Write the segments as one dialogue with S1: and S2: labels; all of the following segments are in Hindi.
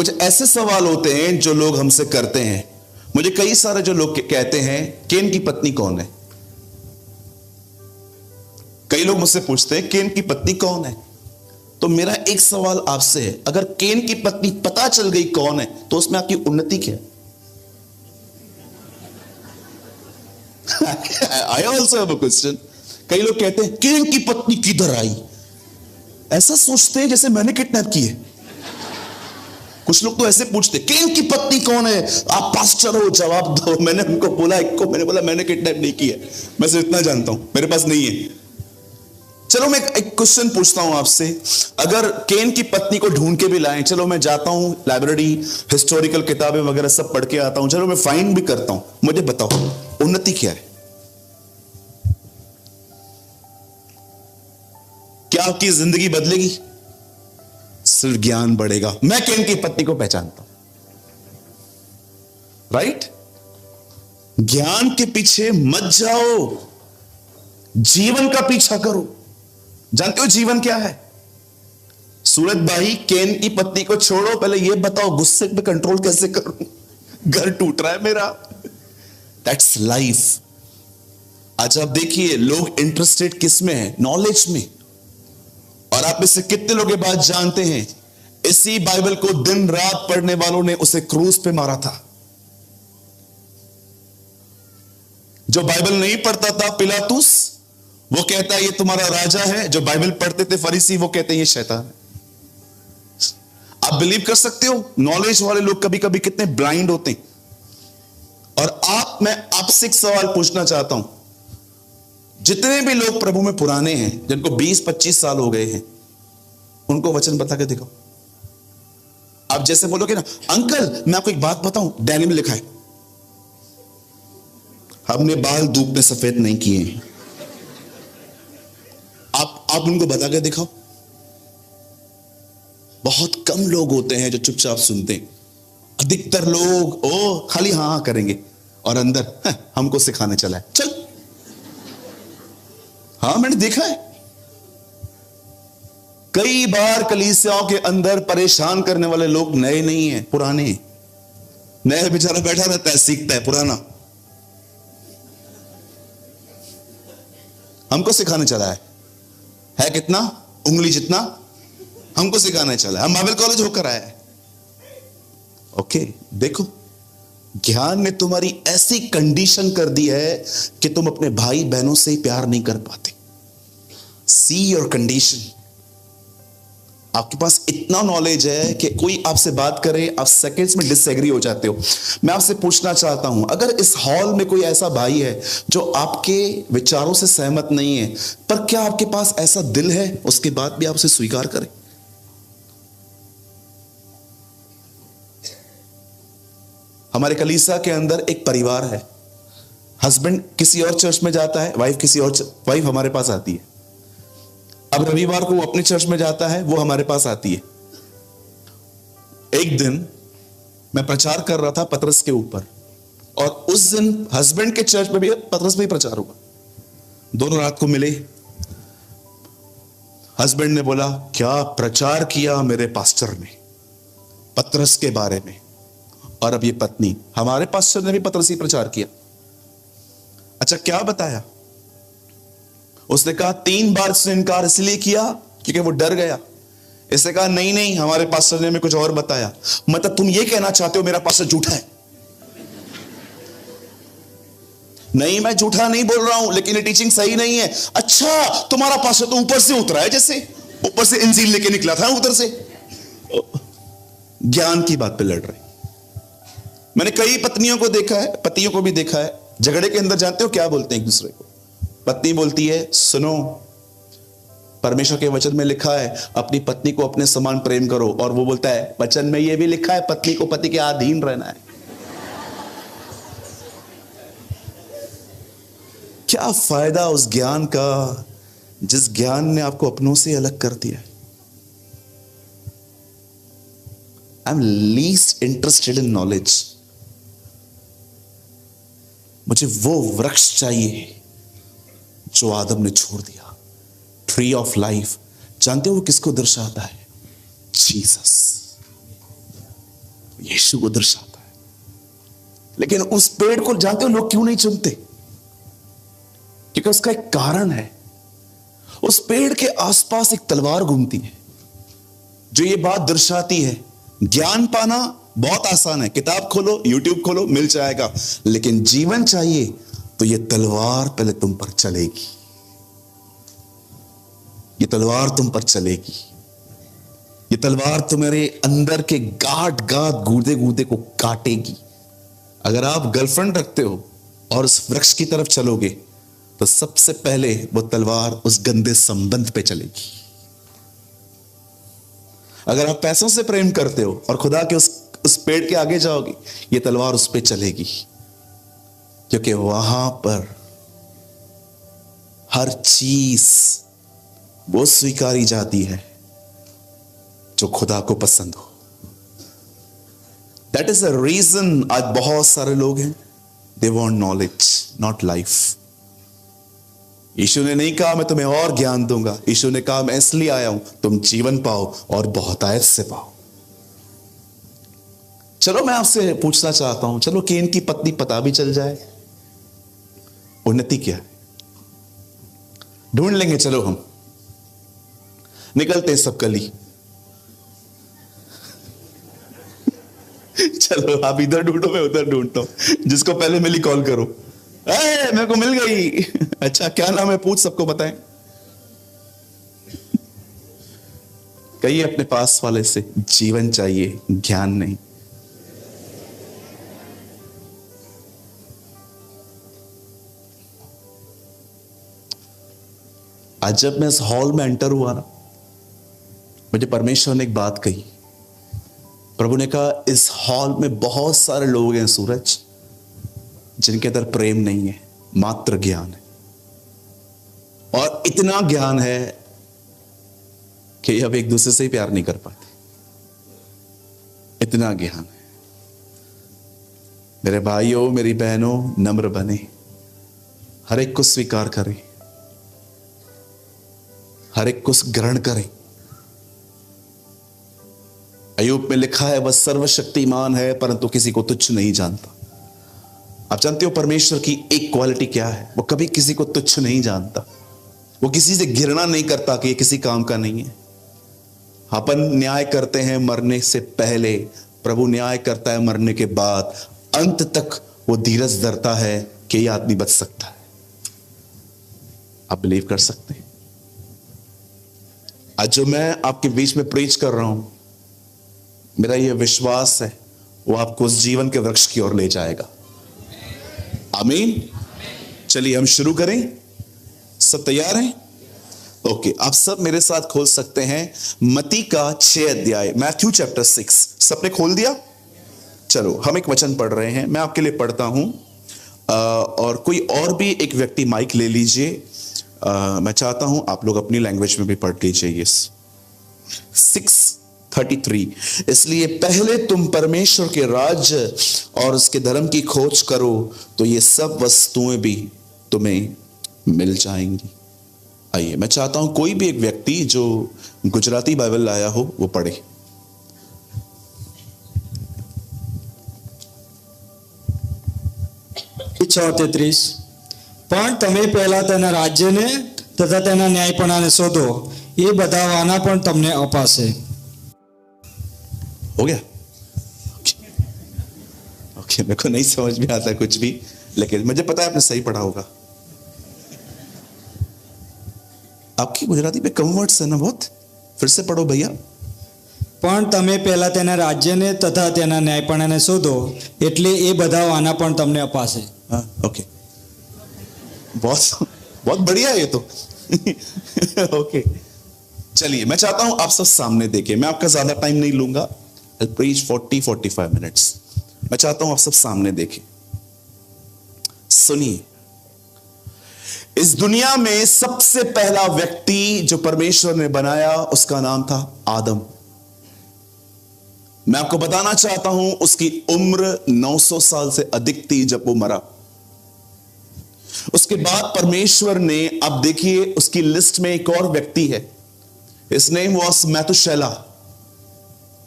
S1: कुछ ऐसे सवाल होते हैं जो लोग हमसे करते हैं। मुझे कई सारे जो लोग कहते हैं केन की पत्नी कौन है। कई लोग मुझसे पूछते हैं केन की पत्नी कौन है। तो मेरा एक सवाल आपसे है, अगर केन की पत्नी पता चल गई कौन है तो उसमें आपकी उन्नति क्या है? I also have a question. कई लोग कहते हैं केन की पत्नी किधर आई, ऐसा सोचते हैं जैसे मैंने किडनैप की है। कुछ लोग तो ऐसे पूछते केन की पत्नी कौन है, आप पास्टर हो, जवाब दो। मैंने उनको बोला, एक को मैंने बोला मैंने किडनैप नहीं किया, मैं सिर्फ इतना जानता हूं, मेरे पास नहीं है। चलो मैं एक क्वेश्चन पूछता हूं आपसे, अगर केन की पत्नी को ढूंढ के भी लाएं, चलो मैं जाता हूं लाइब्रेरी, हिस्टोरिकल किताबें वगैरह सब पढ़ के आता हूं, चलो मैं फाइंड भी करता हूं, मुझे बताओ उन्नति क्या है? क्या आपकी जिंदगी बदलेगी? सिर्फ ज्ञान बढ़ेगा। मैं केन की पत्नी को पहचानता हूं, राइट? ज्ञान के पीछे मत जाओ, जीवन का पीछा करो। जानते हो जीवन क्या है? सूरज भाई, केन की पत्नी को छोड़ो, पहले यह बताओ गुस्से पे कंट्रोल कैसे करूं, घर टूट रहा है मेरा। That's life. आज आप देखिए लोग इंटरेस्टेड किस में है? नॉलेज में। और आप में से कितने लोग ये बात जानते हैं, इसी बाइबल को दिन रात पढ़ने वालों ने उसे क्रूस पे मारा था। जो बाइबल नहीं पढ़ता था पिलातुस, वो कहता है ये तुम्हारा राजा है। जो बाइबल पढ़ते थे फरीसी, वो कहते हैं ये शैतान है। आप बिलीव कर सकते हो नॉलेज वाले लोग कभी कभी कितने ब्लाइंड होते हैं। और मैं आपसे एक सवाल पूछना चाहता हूं, जितने भी लोग प्रभु में पुराने हैं, जिनको 20-25 साल हो गए हैं, उनको वचन बता के दिखाओ। आप जैसे बोलोगे ना, अंकल मैं आपको एक बात बताऊं, डायरी में लिखा है, हमने बाल धूप में सफेद नहीं किए हैं। आप उनको बता के दिखाओ। बहुत कम लोग होते हैं जो चुपचाप सुनते हैं। अधिकतर लोग खाली हाँ हाँ करेंगे और अंदर हमको सिखाने चला है, चल। हाँ मैंने देखा है कई बार कलीसियाओं के अंदर परेशान करने वाले लोग नए नहीं हैं, पुराने। नया बेचारा बैठा रहता है, सीखता है, पुराना हमको सिखाने चला है कितना? उंगली जितना हमको सिखाने चला है। हम बाइबल कॉलेज होकर आए हैं। ओके, देखो ज्ञान ने तुम्हारी ऐसी कंडीशन कर दी है कि तुम अपने भाई बहनों से ही प्यार नहीं कर पाते। See your condition. आपके पास इतना नॉलेज है कि कोई आपसे बात करे, आप सेकंड्स में डिसएग्री हो जाते हो। मैं आपसे पूछना चाहता हूं, अगर इस हॉल में कोई ऐसा भाई है जो आपके विचारों से सहमत नहीं है, पर क्या आपके पास ऐसा दिल है उसके बाद भी आप उसे स्वीकार करें? हमारे कलीसिया के अंदर एक परिवार है, हस्बैंड किसी और चर्च में जाता है, वाइफ हमारे पास आती है। अब रविवार को वो अपने चर्च में जाता है, वो हमारे पास आती है। एक दिन मैं प्रचार कर रहा था पतरस के ऊपर, और उस दिन हस्बैंड के चर्च में भी पतरस में ही प्रचार हुआ। दोनों रात को मिले। हस्बैंड ने बोला क्या प्रचार किया मेरे पास्टर ने पतरस के बारे में। और अब ये पत्नी, हमारे पास्टर ने भी पतरस ही प्रचार किया। अच्छा क्या बताया? उसने कहा 3 बार उसने इनकार इसलिए किया क्योंकि वो डर गया। इसने कहा नहीं नहीं, हमारे पास्टर ने हमें कुछ और बताया। मतलब तुम ये कहना चाहते हो मेरा पास्टर झूठा है? नहीं, मैं झूठा नहीं बोल रहा हूं, लेकिन ये टीचिंग सही नहीं है। अच्छा, तुम्हारा पास्टर तो ऊपर से उतरा है, जैसे ऊपर से इंजील लेके निकला था उधर से। ज्ञान की बात पे लड़ रहे। मैंने कई पत्नियों को देखा है, पतियों को भी देखा है, झगड़े के अंदर जानते हो क्या बोलते हैं एक दूसरे को? पत्नी बोलती है सुनो, परमेश्वर के वचन में लिखा है अपनी पत्नी को अपने समान प्रेम करो, और वो बोलता है वचन में यह भी लिखा है पत्नी को पति के अधीन रहना है। क्या फायदा उस ज्ञान का जिस ज्ञान ने आपको अपनों से अलग कर दिया? I am least interested in knowledge. मुझे वो वृक्ष चाहिए जो आदम ने छोड़ दिया, ट्री ऑफ लाइफ। जानते हो वो किसको दर्शाता है? जीसस। यीशु को दर्शाता है। लेकिन उस पेड़ को जानते हो लोग क्यों नहीं चुनते? क्योंकि उसका एक कारण है। उस पेड़ के आसपास एक तलवार घूमती है जो ये बात दर्शाती है, ज्ञान पाना बहुत आसान है, किताब खोलो, यूट्यूब खोलो, मिल जाएगा। लेकिन जीवन चाहिए तो ये तलवार पहले तुम पर चलेगी, ये तलवार तुम पर चलेगी। ये तलवार तुम्हारे अंदर के गांठ गांठ गूदे गूदे को काटेगी। अगर आप गर्लफ्रेंड रखते हो और उस वृक्ष की तरफ चलोगे तो सबसे पहले वो तलवार उस गंदे संबंध पे चलेगी। अगर आप पैसों से प्रेम करते हो और खुदा के उस पेड़ के आगे जाओगे, ये तलवार उस पे चलेगी, क्योंकि वहां पर हर चीज वो स्वीकारी जाती है जो खुदा को पसंद हो। दैट इज अ रीजन आज बहुत सारे लोग हैं, they want knowledge not life. यीशु ने नहीं कहा मैं तुम्हें और ज्ञान दूंगा, यीशु ने कहा मैं इसलिए आया हूं तुम जीवन पाओ और बहुतायत से पाओ। चलो मैं आपसे पूछना चाहता हूं, चलो केन की पत्नी पता भी चल जाए, उन्नति क्या है? ढूंढ लेंगे, चलो हम निकलते हैं सब कली। चलो आप इधर ढूंढो, मैं उधर ढूंढता हूं, जिसको पहले मिली कॉल करो। मेरे को मिल गई। अच्छा क्या नाम है? पूछ, सबको बताएं। कहिए अपने पास वाले से, जीवन चाहिए ज्ञान नहीं। आज जब मैं इस हॉल में एंटर हुआ ना, मुझे परमेश्वर ने एक बात कही। प्रभु ने कहा इस हॉल में बहुत सारे लोग हैं सूरज, जिनके अंदर प्रेम नहीं है, मात्र ज्ञान है। और इतना ज्ञान है कि अब एक दूसरे से ही प्यार नहीं कर पाते, इतना ज्ञान है। मेरे भाइयों मेरी बहनों, नम्र बने, हर एक को स्वीकार करें, हर एक को ग्रहण करें। अय्यूब में लिखा है वह सर्वशक्तिमान है परंतु किसी को तुच्छ नहीं जानता। आप जानते हो परमेश्वर की एक क्वालिटी क्या है? वो कभी किसी को तुच्छ नहीं जानता। वो किसी से घृणा नहीं करता कि ये किसी काम का नहीं है। अपन न्याय करते हैं मरने से पहले, प्रभु न्याय करता है मरने के बाद। अंत तक वो धीरज धरता है कि ये आदमी बच सकता है। आप बिलीव कर सकते हैं? आज जो मैं आपके बीच में प्रीच कर रहा हूं, मेरा यह विश्वास है वो आपको उस जीवन के वृक्ष की ओर ले जाएगा। आमीन। चलिए हम शुरू करें। सब तैयार हैं? ओके, आप सब मेरे साथ खोल सकते हैं मत्ती का 6 अध्याय, मैथ्यू चैप्टर 6। सबने खोल दिया? चलो हम एक वचन पढ़ रहे हैं, मैं आपके लिए पढ़ता हूं। और कोई और भी एक व्यक्ति माइक ले लीजिए। मैं चाहता हूं आप लोग अपनी लैंग्वेज में भी पढ़ लीजिए। 6:33, इसलिए पहले तुम परमेश्वर के राज्य और उसके धर्म की खोज करो तो ये सब वस्तुएं भी तुम्हें मिल जाएंगी। आइए, मैं चाहता हूं कोई भी एक व्यक्ति जो गुजराती बाइबल लाया हो वो पढ़े।
S2: પણ તમે પહેલા તેના રાજ્યને તથા તેના ન્યાયપણાને શોધો, એ બધા વાના પણ તમને અપાશે।
S1: हो गया? ओके, मेरे को नहीं समझ में आता कुछ भी, लेकिन मुझे पता है आपने सही पढ़ा होगा। आपकी गुजराती में कम वर्ड्स है ना बहुत, फिर से पढ़ो भैया।
S2: પણ તમે પહેલા તેના રાજ્યને તથા તેના ન્યાયપણાને શોધો, એટલે એ બધા વાના પણ તમને અપાશે।
S1: हाँ, ओके, बहुत बहुत बढ़िया है ये तो। ओके, चलिए मैं चाहता हूं आप सब सामने देखिए। मैं आपका ज्यादा टाइम नहीं लूंगा, I'll preach 40-45 मिनट्स। मैं चाहता हूं आप सब सामने देखें, सुनिए। इस दुनिया में सबसे पहला व्यक्ति जो परमेश्वर ने बनाया उसका नाम था आदम। मैं आपको बताना चाहता हूं उसकी उम्र 900 साल से अधिक थी जब वो मरा। उसके बाद परमेश्वर ने, अब देखिए उसकी लिस्ट में एक और व्यक्ति है, His name was मैथुशेलह।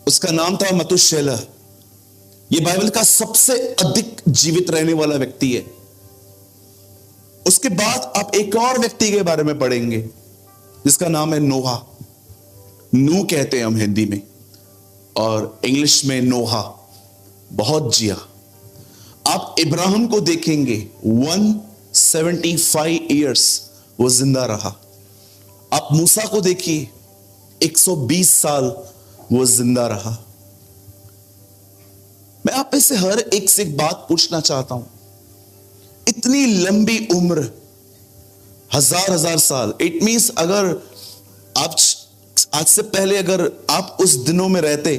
S1: उसका नाम था मतुशेलह। ये बाइबल का सबसे अधिक जीवित रहने वाला व्यक्ति है। उसके बाद आप एक और व्यक्ति के बारे में पढ़ेंगे जिसका नाम है नोहा। नू कहते हैं हम हिंदी में, और इंग्लिश में नोहा। बहुत जिया। आप इब्राहिम को देखेंगे, 175 ईयर्स वो जिंदा रहा। आप मूसा को देखिए, 120 साल वो जिंदा रहा। मैं आप में से हर एक से एक बात पूछना चाहता हूं, इतनी लंबी उम्र, हजार साल, इट मींस अगर आप आज से पहले अगर आप उस दिनों में रहते,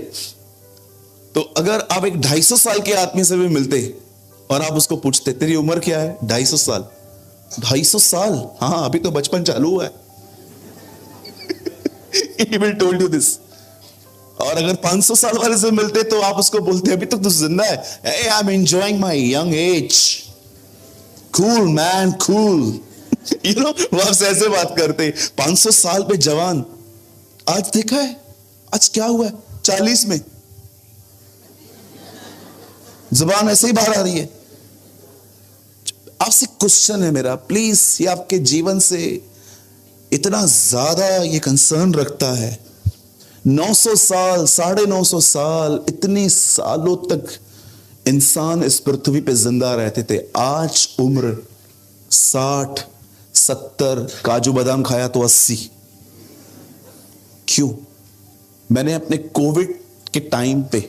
S1: तो अगर आप एक 250 साल के आदमी से भी मिलते और आप उसको पूछते तेरी उम्र क्या है, 250 साल, 250 साल, हाँ अभी तो बचपन चालू हुआ है। He will told you this। और अगर 500 साल वाले से मिलते तो आप उसको बोलते अभी तक तो जिंदा है, hey, I'm enjoying my young age, cool man, cool। You know, वो आपसे ऐसे बात करते। 500 साल पे जवान, आज देखा है आज क्या हुआ है, 40 में जुबान ऐसे ही बाहर आ रही है। आपसे क्वेश्चन है मेरा, प्लीज, ये आपके जीवन से इतना ज्यादा ये कंसर्न रखता है। 900 साल, 950 साल, इतने सालों तक इंसान इस पृथ्वी पे जिंदा रहते थे। आज उम्र 60, 70, काजू बादाम खाया तो 80। क्यों? मैंने अपने कोविड के टाइम पे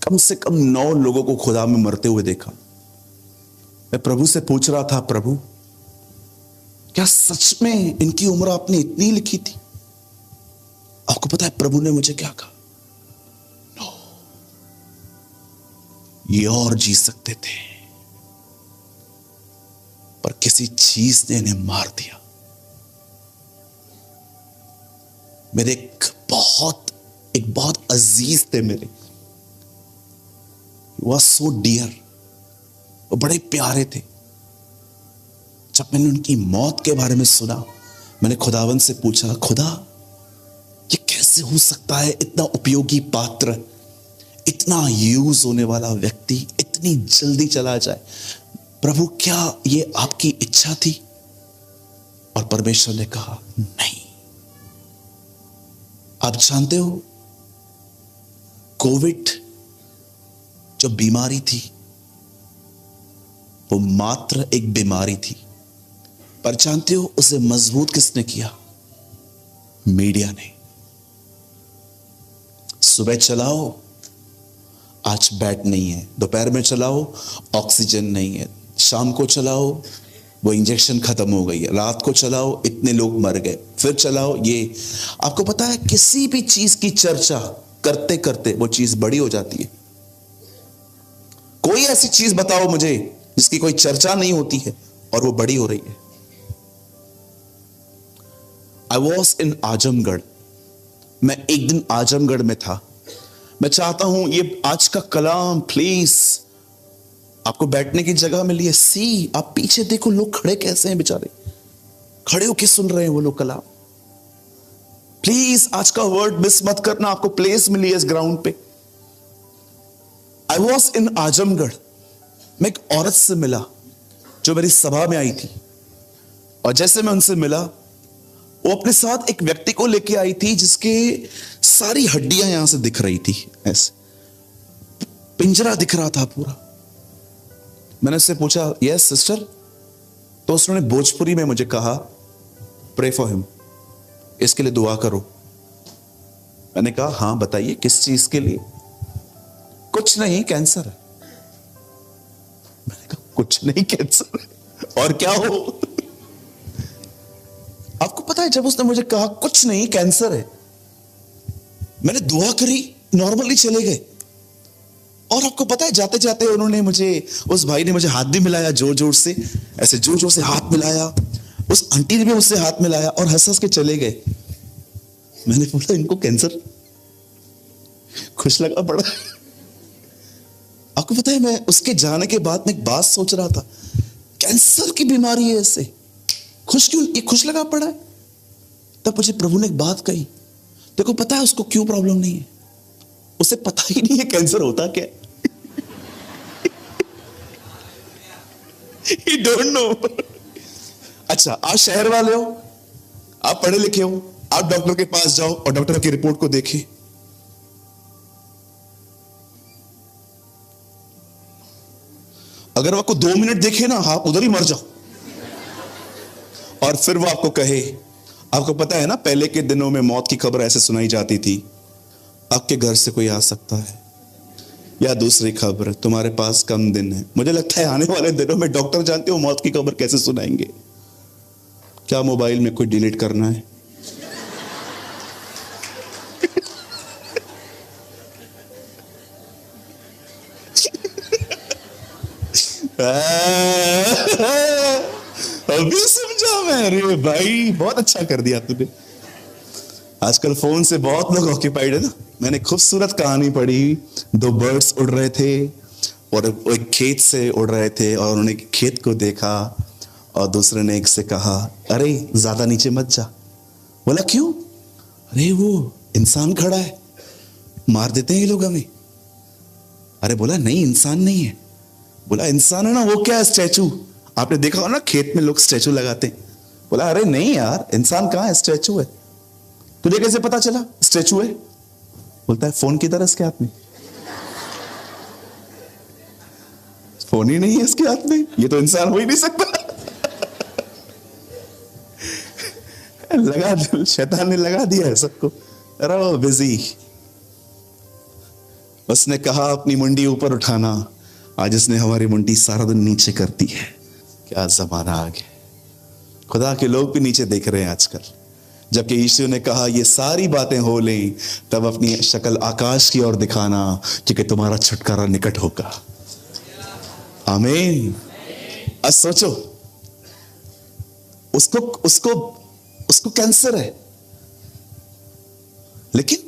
S1: कम से कम 9 लोगों को खुदा में मरते हुए देखा। मैं प्रभु से पूछ रहा था, प्रभु क्या सच में इनकी उम्र आपने इतनी लिखी थी? आपको पता है प्रभु ने मुझे क्या कहा? नो, ये और जी सकते थे, पर किसी चीज ने इन्हें मार दिया। मेरे एक बहुत अजीज थे मेरे, वॉज सो डियर, वो बड़े प्यारे थे। जब मैंने उनकी मौत के बारे में सुना, मैंने खुदावन से पूछा, खुदा ये कैसे हो सकता है, इतना उपयोगी पात्र, इतना यूज होने वाला व्यक्ति इतनी जल्दी चला जाए? प्रभु क्या ये आपकी इच्छा थी? और परमेश्वर ने कहा नहीं। आप जानते हो कोविड जो बीमारी थी वो मात्र एक बीमारी थी, पर जानते हो उसे मजबूत किसने किया? मीडिया ने। सुबह चलाओ, आज बेड नहीं है, दोपहर में चलाओ ऑक्सीजन नहीं है, शाम को चलाओ वो इंजेक्शन खत्म हो गई है, रात को चलाओ इतने लोग मर गए, फिर चलाओ ये। आपको पता है किसी भी चीज की चर्चा करते करते वो चीज बड़ी हो जाती है। कोई ऐसी चीज बताओ मुझे जिसकी कोई चर्चा नहीं होती है और वो बड़ी हो रही है। आई वॉज इन आजमगढ़, मैं एक दिन आजमगढ़ में था। मैं चाहता हूं ये आज का कलाम प्लीज आपको बैठने की जगह मिली है। सी, आप पीछे देखो लोग खड़े कैसे हैं, बेचारे खड़े होके सुन रहे हैं वो लोग कलाम। प्लीज आज का वर्ड मिस मत करना, आपको प्लेस मिली है इस ग्राउंड पे। I was in Azamgarh. मैं एक औरत से मिला जो मेरी सभा में आई थी, और जैसे मैं उनसे मिला, वो अपने साथ एक व्यक्ति को लेके आई थी जिसके सारी हड्डियां यहां से दिख रही थी, ऐसे पिंजरा दिख रहा था पूरा। मैंने उससे पूछा, यस सिस्टर? तो उसने भोजपुरी में मुझे कहा, प्रे फॉर हिम, इसके लिए दुआ करो। मैंने कहा हां बताइए किस चीज के लिए? कुछ नहीं, कैंसर है। मैंने कहा कुछ नहीं, कैंसर है और क्या हो? आपको पता है जब उसने मुझे कहा कुछ नहीं कैंसर है, मैंने दुआ करी, नॉर्मली चले गए। और आपको पता है जाते जाते उन्होंने मुझे, उस भाई ने मुझे हाथ भी मिलाया जोर जोर से, ऐसे जोर जोर से हाथ मिलाया। उस आंटी ने भी मुझसे हाथ मिलाया और हंस हंस के चले गए। मैंने बोला इनको कैंसर? खुश लगा बड़ा। आपको पता है मैं उसके जाने के बाद में एक बात सोच रहा था, कैंसर की बीमारी है, ऐसे खुश क्यों, ये खुश लगा पड़ा है? तब मुझे प्रभु ने एक बात कही, देखो पता है उसको क्यों प्रॉब्लम नहीं है? उसे पता ही नहीं है कैंसर होता क्या है। ही डोंट नो। अच्छा, आप शहर वाले हो, आप पढ़े लिखे हो, आप डॉक्टर के पास जाओ और डॉक्टर की रिपोर्ट को देखें, अगर वो आपको 2 मिनट देखे ना, आप उधर ही मर जाओ। और फिर वो आपको कहे, आपको पता है ना पहले के दिनों में मौत की खबर ऐसे सुनाई जाती थी, आपके घर से कोई आ सकता है, या दूसरी खबर, तुम्हारे पास कम दिन है। मुझे लगता है आने वाले दिनों में डॉक्टर जानते हो मौत की खबर कैसे सुनाएंगे। क्या मोबाइल में कोई डिलीट करना है? अभी समझा मैं। अरे भाई बहुत अच्छा कर दिया तूने। आजकल फोन से बहुत लोग ऑक्यूपाइड है ना। मैंने खूबसूरत कहानी पढ़ी, 2 बर्ड्स उड़ रहे थे और वो एक खेत से उड़ रहे थे और उन्होंने खेत को देखा और दूसरे ने एक से कहा, अरे ज्यादा नीचे मत जा। बोला क्यों? अरे वो इंसान खड़ा है, मार देते हैं ये लोग हमें। अरे बोला नहीं, इंसान नहीं है। बोला इंसान है ना, वो क्या है? स्टैचू। आपने देखा हो ना खेत में लोग स्टैचू लगाते हैं। बोला अरे नहीं यार, इंसान कहां है, स्टैचू है। तुझे कैसे पता चला स्टैचू है? बोलता है फोन किधर है इसके हाथ में? फोन ही नहीं है इसके हाथ में, ये तो इंसान हो ही नहीं सकता। लगा, शैतान ने लगा दिया है सबको। अरे बिजी। उसने कहा अपनी मुंडी ऊपर उठाना, आज इसने हमारी मुंडी सारा दिन नीचे करती है। क्या जमाना आ गया, खुदा के लोग भी नीचे देख रहे हैं आजकल। जबकि यीशु ने कहा ये सारी बातें हो लें तब अपनी शक्ल आकाश की ओर दिखाना, क्योंकि तुम्हारा छुटकारा निकट होगा। आमीन। आज सोचो, उसको उसको उसको कैंसर है, लेकिन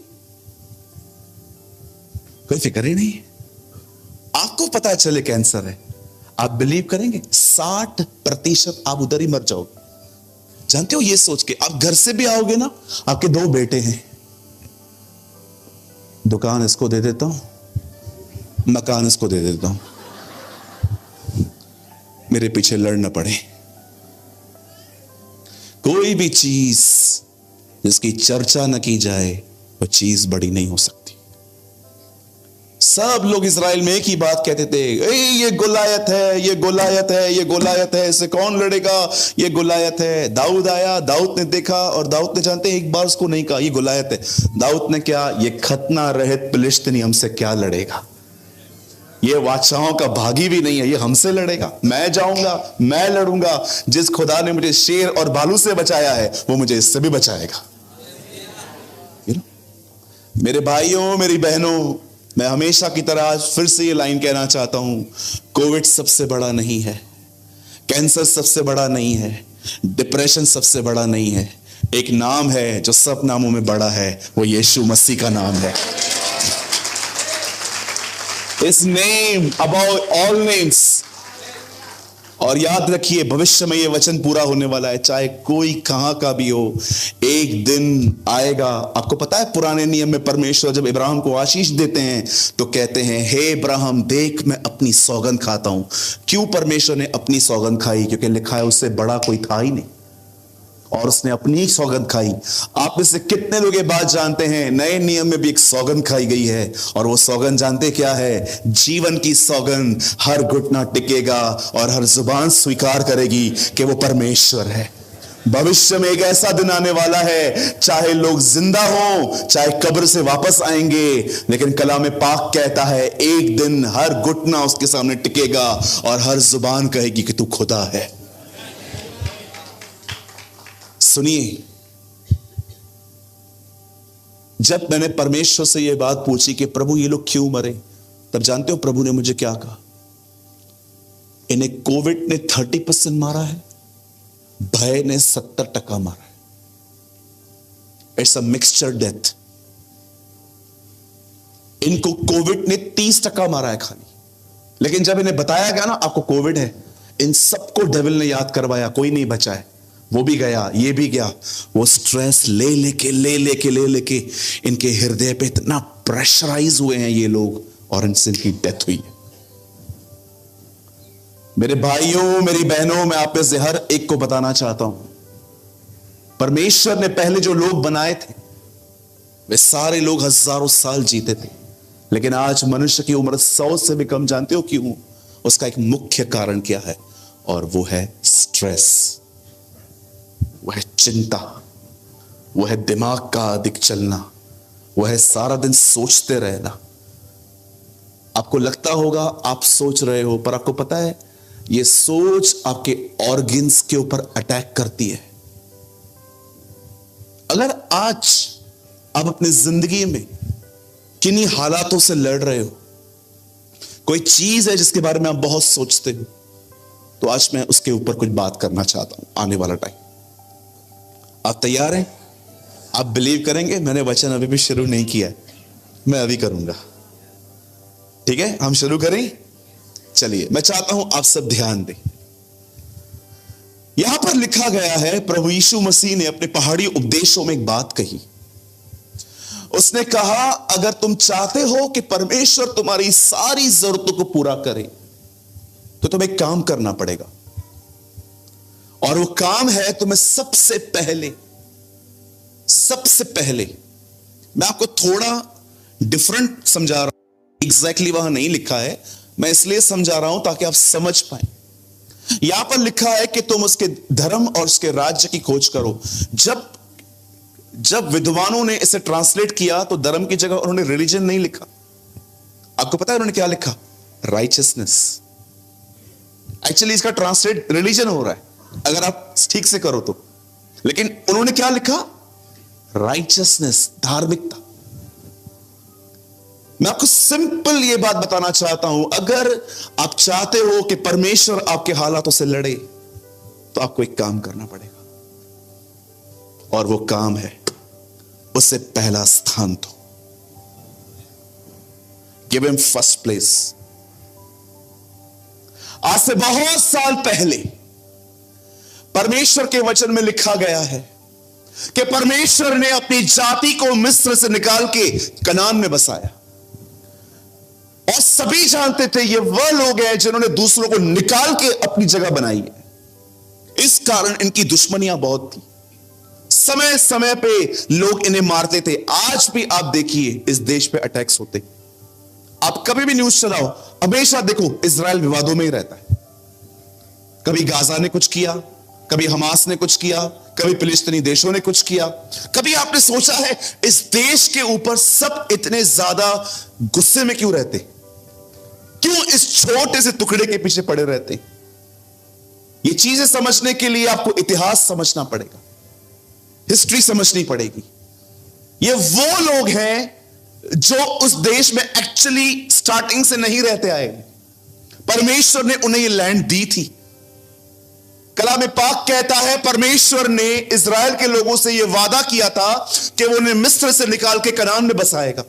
S1: कोई फिक्र ही नहीं। आपको पता चले कैंसर है, आप बिलीव करेंगे 60% आप उधर ही मर जाओगे। जानते हो, ये सोच के आप घर से भी आओगे ना, आपके 2 बेटे हैं, दुकान इसको दे देता हूं, मकान इसको दे देता हूं, मेरे पीछे लड़ न पड़े। कोई भी चीज जिसकी चर्चा न की जाए वो चीज बड़ी नहीं हो सकती। सब लोग इजराइल में एक ही बात कहते थे, ये गोलायत है, ये गोलायत है, ये गोलायत है, इससे कौन लड़ेगा, ये गोलायत है। दाऊद आया, दाऊद ने देखा, और दाऊद ने जानते एक बार उसको नहीं कहा ये गोलायत है। दाऊद ने क्या, ये खतना रहित फिलिस्तीनी हमसे क्या लड़ेगा, ये बादशाहों का भागी भी नहीं है, ये हमसे लड़ेगा। मैं जाऊंगा, मैं लड़ूंगा। जिस खुदा ने मुझे शेर और भालू से बचाया है वो मुझे इससे भी बचाएगा। मेरे भाइयों, मेरी बहनों, मैं हमेशा की तरह आज फिर से ये लाइन कहना चाहता हूं, कोविड सबसे बड़ा नहीं है, कैंसर सबसे बड़ा नहीं है, डिप्रेशन सबसे बड़ा नहीं है। एक नाम है जो सब नामों में बड़ा है, वो यीशु मसीह का नाम है। His name above all names। और याद रखिए, भविष्य में ये वचन पूरा होने वाला है, चाहे कोई कहां का भी हो, एक दिन आएगा। आपको पता है पुराने नियम में परमेश्वर जब इब्राहिम को आशीष देते हैं तो कहते हैं, हे इब्राहिम देख मैं अपनी सौगंध खाता हूं। क्यों परमेश्वर ने अपनी सौगंध खाई? क्योंकि लिखा है उससे बड़ा कोई था ही नहीं, और उसने अपनी सौगंध खाई। आप में से कितने लोग ये बात जानते हैं, नए नियम में भी एक सौगंध खाई गई है, और वो सौगंध जानते क्या है? जीवन की सौगंध। हर घुटना टिकेगा और हर जुबान स्वीकार करेगी कि वो परमेश्वर है। भविष्य में एक ऐसा दिन आने वाला है, चाहे लोग जिंदा हो, चाहे कब्र से वापस आएंगे, लेकिन कलाम पाक कहता है एक दिन हर घुटना उसके सामने टिकेगा और हर जुबान कहेगी कि तू खुदा है। सुनिए, जब मैंने परमेश्वर से यह बात पूछी कि प्रभु ये लोग क्यों मरे, तब जानते हो प्रभु ने मुझे क्या कहा? इन्हें कोविड ने 30% मारा है, भय ने 70% मारा है। It's a mixture death. इनको कोविड ने 30% मारा है खाली, लेकिन जब इन्हें बताया गया ना आपको कोविड है, इन सबको डेविल ने याद करवाया, कोई नहीं बचा है। वो भी गया, ये भी गया। वो स्ट्रेस ले लेके इनके हृदय पे इतना प्रेशराइज हुए हैं ये लोग, और इनसे इनकी डेथ हुई है। मेरे भाइयों, मेरी बहनों, मैं आप में से हर एक को बताना चाहता हूं, परमेश्वर ने पहले जो लोग बनाए थे वे सारे लोग हजारों साल जीते थे, लेकिन आज मनुष्य की उम्र 100 से भी कम। जानते हो क्यों? उसका एक मुख्य कारण क्या है? और वो है स्ट्रेस, वो है चिंता, वो है दिमाग का अधिक चलना, वो है सारा दिन सोचते रहना। आपको लगता होगा आप सोच रहे हो, पर आपको पता है ये सोच आपके ऑर्गन्स के ऊपर अटैक करती है। अगर आज आप अपनी जिंदगी में किन्हीं हालातों से लड़ रहे हो, कोई चीज है जिसके बारे में आप बहुत सोचते हो, तो आज मैं उसके ऊपर कुछ बात करना चाहता हूं। आने वाला टाइम, आप तैयार हैं? आप बिलीव करेंगे, मैंने वचन अभी भी शुरू नहीं किया है, मैं अभी करूंगा। ठीक है, हम शुरू करें। चलिए, मैं चाहता हूं आप सब ध्यान दें। यहां पर लिखा गया है, प्रभु यीशु मसीह ने अपने पहाड़ी उपदेशों में एक बात कही। उसने कहा, अगर तुम चाहते हो कि परमेश्वर तुम्हारी सारी जरूरतों को पूरा करे, तो तुम्हें एक काम करना पड़ेगा, और वो काम है तुम्हें सबसे पहले मैं आपको थोड़ा डिफरेंट समझा रहा हूं। एग्जैक्टली वहां नहीं लिखा है, मैं इसलिए समझा रहा हूं ताकि आप समझ पाए। यहां पर लिखा है कि तुम उसके धर्म और उसके राज्य की खोज करो। जब विद्वानों ने इसे ट्रांसलेट किया तो धर्म की जगह उन्होंने रिलीजन नहीं लिखा। आपको पता है उन्होंने क्या लिखा? राइचियसनेस। एक्चुअली इसका ट्रांसलेट रिलीजन हो रहा है अगर आप ठीक से करो तो, लेकिन उन्होंने क्या लिखा? राइचियसनेस, धार्मिकता। मैं आपको सिंपल ये बात बताना चाहता हूं, अगर आप चाहते हो कि परमेश्वर आपके हालातों से लड़े, तो आपको एक काम करना पड़ेगा, और वो काम है उसे पहला स्थान दो। Give him first place. आज से बहुत साल पहले परमेश्वर के वचन में लिखा गया है कि परमेश्वर ने अपनी जाति को मिस्र से निकाल के कनान में बसाया, और सभी जानते थे ये वह लोग हैं जिन्होंने दूसरों को निकाल के अपनी जगह बनाई है। इस कारण इनकी दुश्मनियां बहुत थी, समय समय पे लोग इन्हें मारते थे। आज भी आप देखिए इस देश पे अटैक्स होते, आप कभी भी न्यूज चलाओ, हमेशा देखो इजराइल विवादों में ही रहता है। कभी गाजा ने कुछ किया, कभी हमास ने कुछ किया, कभी फिलिस्तीनी देशों ने कुछ किया। कभी आपने सोचा है इस देश के ऊपर सब इतने ज्यादा गुस्से में क्यों रहते? क्यों इस छोटे से टुकड़े के पीछे पड़े रहते? ये चीजें समझने के लिए आपको इतिहास समझना पड़ेगा, हिस्ट्री समझनी पड़ेगी। ये वो लोग हैं जो उस देश में एक्चुअली स्टार्टिंग से नहीं रहते आए। परमेश्वर ने उन्हें ये लैंड दी थी। कलाम पाक कहता है परमेश्वर ने इजराइल के लोगों से यह वादा किया था कि वो उन्हें मिस्र से निकाल के कनान में बसाएगा,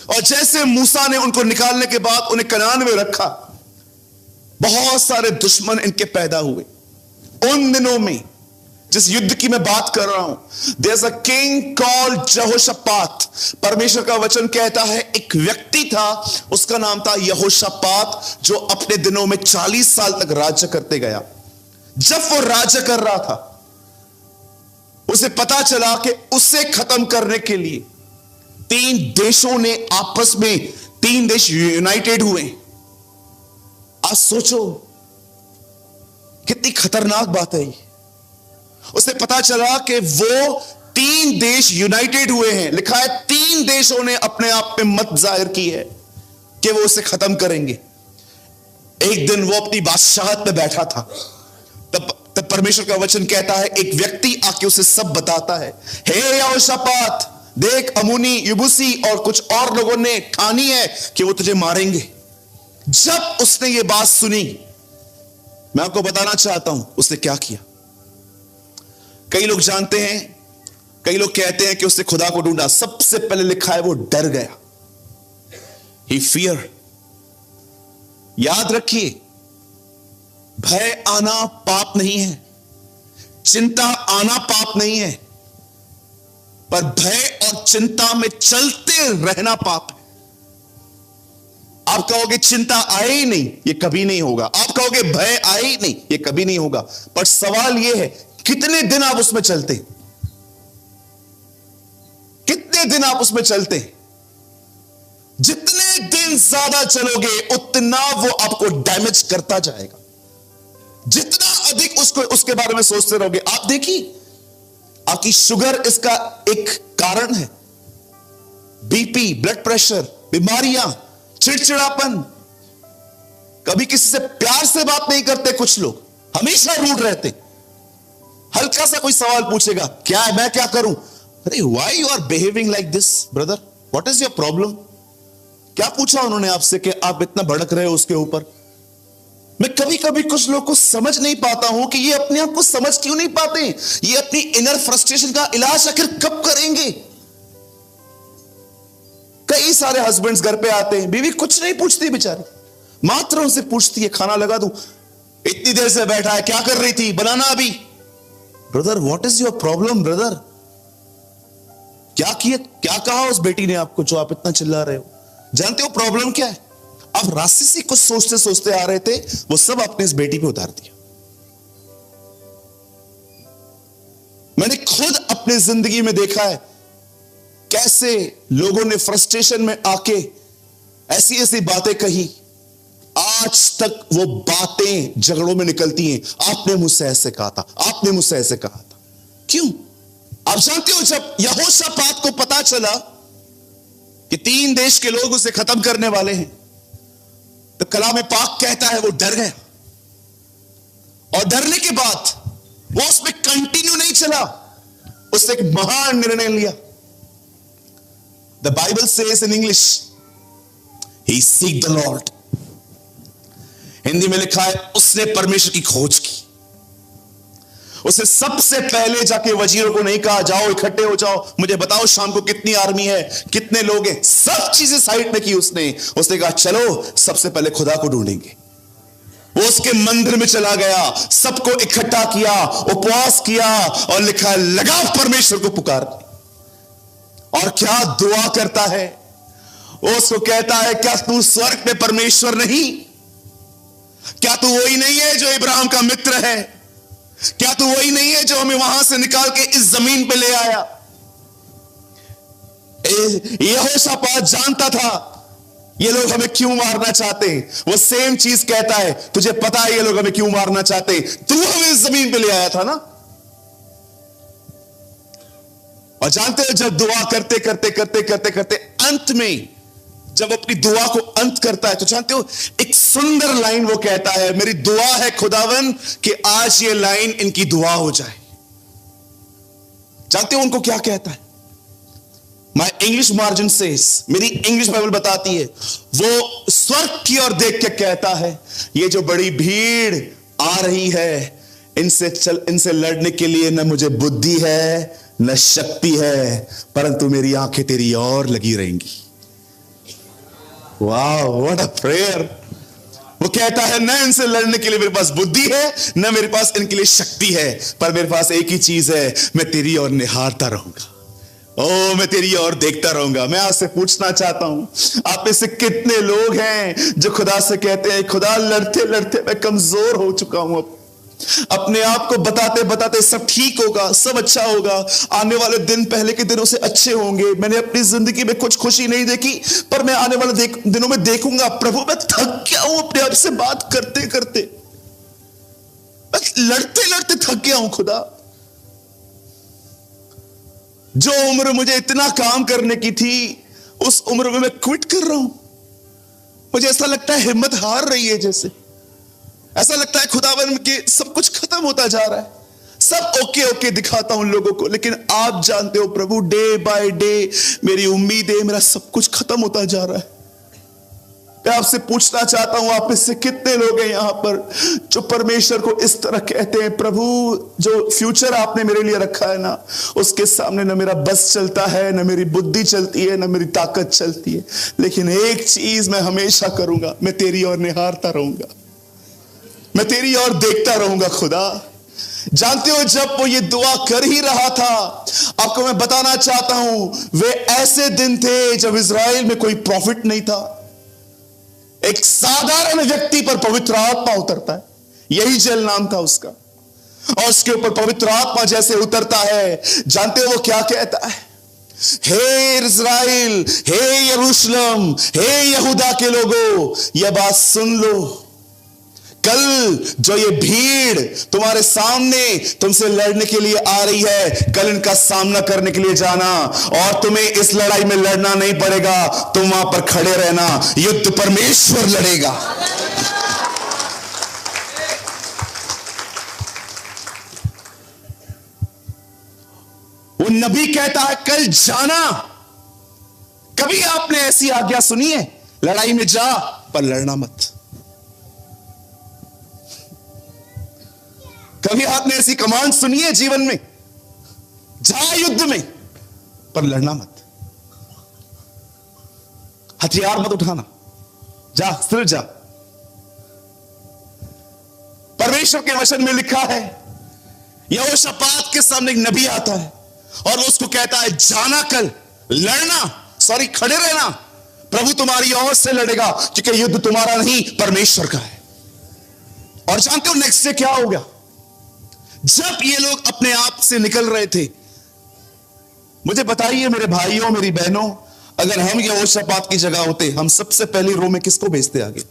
S1: और जैसे मूसा ने उनको निकालने के बाद उन्हें कनान में रखा, बहुत सारे दुश्मन इनके पैदा हुए। उन दिनों में जिस युद्ध की मैं बात कर रहा हूं, there is a king called Jehoshaphat. परमेश्वर का वचन कहता है एक व्यक्ति था, उसका नाम था यहोशापात, जो अपने दिनों में 40 साल तक राज्य करते गया। जब वो राज्य कर रहा था, उसे पता चला कि उसे खत्म करने के लिए 3 देशों ने आपस में 3 देश यूनाइटेड हुए। आज सोचो कितनी खतरनाक बात है ये। उसे पता चला कि वो 3 देश यूनाइटेड हुए हैं। लिखा है 3 देशों ने अपने आप में मत जाहिर की है कि वो उसे खत्म करेंगे। एक दिन वो अपनी बादशाहत में बैठा था, तब परमेश्वर का वचन कहता है एक व्यक्ति आके उसे सब बताता है, हे यहोशापात, देख अमुनी, यबूसी और कुछ और लोगों ने ठानी है कि वो तुझे मारेंगे। जब उसने ये बात सुनी, मैं आपको बताना चाहता हूं उसने क्या किया। कई लोग जानते हैं, कई लोग कहते हैं कि उसने खुदा को ढूंढा। सबसे पहले लिखा है वो डर गया। ही फियर। याद रखिए, भय आना पाप नहीं है, चिंता आना पाप नहीं है, पर भय और चिंता में चलते रहना पाप है। आप कहोगे चिंता आए ही नहीं, ये कभी नहीं होगा। आप कहोगे भय आए ही नहीं, ये कभी नहीं होगा। पर सवाल यह है कितने दिन आप उसमें चलते, कितने दिन आप उसमें चलते। जितने दिन ज्यादा चलोगे उतना वो आपको डैमेज करता जाएगा। जितना अधिक उसके बारे में सोचते रहोगे। आप देखिए आपकी शुगर इसका एक कारण है, बीपी, ब्लड प्रेशर, बीमारियां, चिड़चिड़ापन। कभी किसी से प्यार से बात नहीं करते कुछ लोग, हमेशा रूड रहते। हल्का सा कोई सवाल पूछेगा, क्या है, मैं क्या करूं, अरे why you are behaving like this brother, what is your problem. क्या पूछा उन्होंने आपसे कि आप इतना भड़क रहे हो उसके ऊपर। मैं कभी कभी कुछ लोग को समझ नहीं पाता हूं कि ये अपने आप को समझ क्यों नहीं पाते। ये अपनी इनर फ्रस्ट्रेशन का इलाज आखिर कब करेंगे। कई सारे हस्बैंड्स घर पे आते हैं, बीवी कुछ नहीं पूछती बेचारी, मात्र उनसे पूछती है खाना लगा दूं, इतनी देर से बैठा है, क्या कर रही थी, बनाना अभी। Brother what is your problem brother, क्या किया, क्या कहा उस बेटी ने आपको जो आप इतना चिल्ला रहे हो। जानते हो प्रॉब्लम क्या है। आप रास्ते से कुछ सोचते सोचते आ रहे थे, वो सब आपने इस बेटी पे उतार दिया। मैंने खुद अपनी जिंदगी में देखा है कैसे लोगों ने फ्रस्ट्रेशन में आके ऐसी ऐसी बातें कही, आज तक वो बातें झगड़ों में निकलती हैं। आपने मुझसे ऐसे कहा था, आपने मुझसे ऐसे कहा था। क्यों। आप जानते हो जब यहोशापात को पता चला कि 3 देश के लोग उसे खत्म करने वाले हैं, तो कलाम पाक कहता है वो डर गया। और डरने के बाद वो उसमें कंटिन्यू नहीं चला, उसने एक महान निर्णय लिया। The Bible says in English, he seek the Lord. Hindi में लिखा है उसने परमेश्वर की खोज की। उसे सबसे पहले जाके वजीरों को नहीं कहा जाओ इकट्ठे हो जाओ, मुझे बताओ शाम को कितनी आर्मी है, कितने लोग हैं, सब चीजें साइड में की उसने कहा चलो सबसे पहले खुदा को ढूंढेंगे। वो उसके मंदिर में चला गया, सबको इकट्ठा किया, उपवास किया और लिखा लगा परमेश्वर को पुकार। और क्या दुआ करता है, वो उसको कहता है क्या तू स्वर्ग में परमेश्वर नहीं, क्या तू वही नहीं है जो इब्राहिम का मित्र है, क्या तू वही नहीं है जो हमें वहां से निकाल के इस जमीन पे ले आया। यहोशापात जानता था ये लोग हमें क्यों मारना चाहते हैं। वो सेम चीज कहता है तुझे पता है ये लोग हमें क्यों मारना चाहते, तू हमें इस जमीन पे ले आया था ना। और जानते हो जब दुआ करते करते करते करते करते अंत में जब अपनी दुआ को अंत करता है, तो जानते हो एक सुंदर लाइन वो कहता है, मेरी दुआ है खुदावन कि आज ये लाइन इनकी दुआ हो जाए। जानते हो उनको क्या कहता है। माय इंग्लिश मार्जिन सेज, मेरी इंग्लिश बाइबल बताती है, वो स्वर्ग की ओर देख के कहता है ये जो बड़ी भीड़ आ रही है इनसे लड़ने के लिए न मुझे बुद्धि है न शक्ति है, परंतु मेरी आंखें तेरी ओर लगी रहेंगी। वाह व्हाट अ प्रेयर। वो कहता है न इनसे लड़ने के लिए मेरे पास बुद्धि है न मेरे पास इनके लिए शक्ति है, पर मेरे पास एक ही चीज है, मैं तेरी ओर निहारता रहूंगा। ओ मैं तेरी ओर देखता रहूंगा। मैं आपसे पूछना चाहता हूं आप में से कितने लोग हैं जो खुदा से कहते हैं खुदा लड़ते लड़ते मैं कमजोर हो चुका हूं, अपने आप को बताते बताते सब ठीक होगा, सब अच्छा होगा, आने वाले दिन पहले के दिनों से अच्छे होंगे, मैंने अपनी जिंदगी में कुछ खुशी नहीं देखी पर मैं आने वाले दिनों में देखूंगा। प्रभु मैं थक गया हूं अपने आप से बात करते करते, मैं लड़ते लड़ते थक गया हूं खुदा। जो उम्र मुझे इतना काम करने की थी उस उम्र में मैं क्विट कर रहा हूं। मुझे ऐसा लगता है हिम्मत हार रही है, जैसे ऐसा लगता है खुदावन के सब कुछ खत्म होता जा रहा है, सब ओके ओके दिखाता हूं लोगों को, लेकिन आप जानते हो प्रभु डे बाय डे मेरी उम्मीदें, मेरा सब कुछ खत्म होता जा रहा है। मैं आपसे पूछना चाहता हूं आप में से कितने लोग हैं यहां पर जो परमेश्वर को इस तरह कहते हैं प्रभु जो फ्यूचर आपने मेरे लिए रखा है ना उसके सामने न मेरा बस चलता है, न मेरी बुद्धि चलती है, न मेरी ताकत चलती है, लेकिन एक चीज मैं हमेशा करूंगा, मैं तेरी ओर निहारता रहूंगा, मैं तेरी ओर देखता रहूंगा खुदा। जानते हो जब वो ये दुआ कर ही रहा था, आपको मैं बताना चाहता हूं वे ऐसे दिन थे जब इज़राइल में कोई प्रॉफिट नहीं था, एक साधारण व्यक्ति पर पवित्र आत्मा उतरता है, यही जेल नाम था उसका, और उसके ऊपर पवित्र आत्मा जैसे उतरता है, जानते हो वो क्या कहता है? हे इज़राइल, हे यरूशलेम, हे यहूदा के लोगों, यह बात सुन लो। कल जो ये भीड़ तुम्हारे सामने तुमसे लड़ने के लिए आ रही है, कल इनका सामना करने के लिए जाना, और तुम्हें इस लड़ाई में लड़ना नहीं पड़ेगा, तुम वहां पर खड़े रहना, युद्ध परमेश्वर लड़ेगा। वो नबी कहता है कल जाना। कभी आपने ऐसी आज्ञा सुनी है? लड़ाई में जा पर लड़ना मत। कभी आपने ऐसी कमांड सुनी है जीवन में? जा युद्ध में पर लड़ना मत, हथियार मत उठाना, जा सिर्फ जा। परमेश्वर के वचन में लिखा है, यहोशापात के सामने एक नबी आता है और वो उसको कहता है जाना, कल लड़ना, सॉरी खड़े रहना, प्रभु तुम्हारी ओर से लड़ेगा, क्योंकि युद्ध तुम्हारा नहीं परमेश्वर का है। और जानते हो नेक्स्ट डे क्या हो गया? जब ये लोग अपने आप से निकल रहे थे, मुझे बताइए मेरे भाइयों मेरी बहनों, अगर हम यहोशापात की जगह होते, हम सबसे पहले रो में किसको भेजते आगे?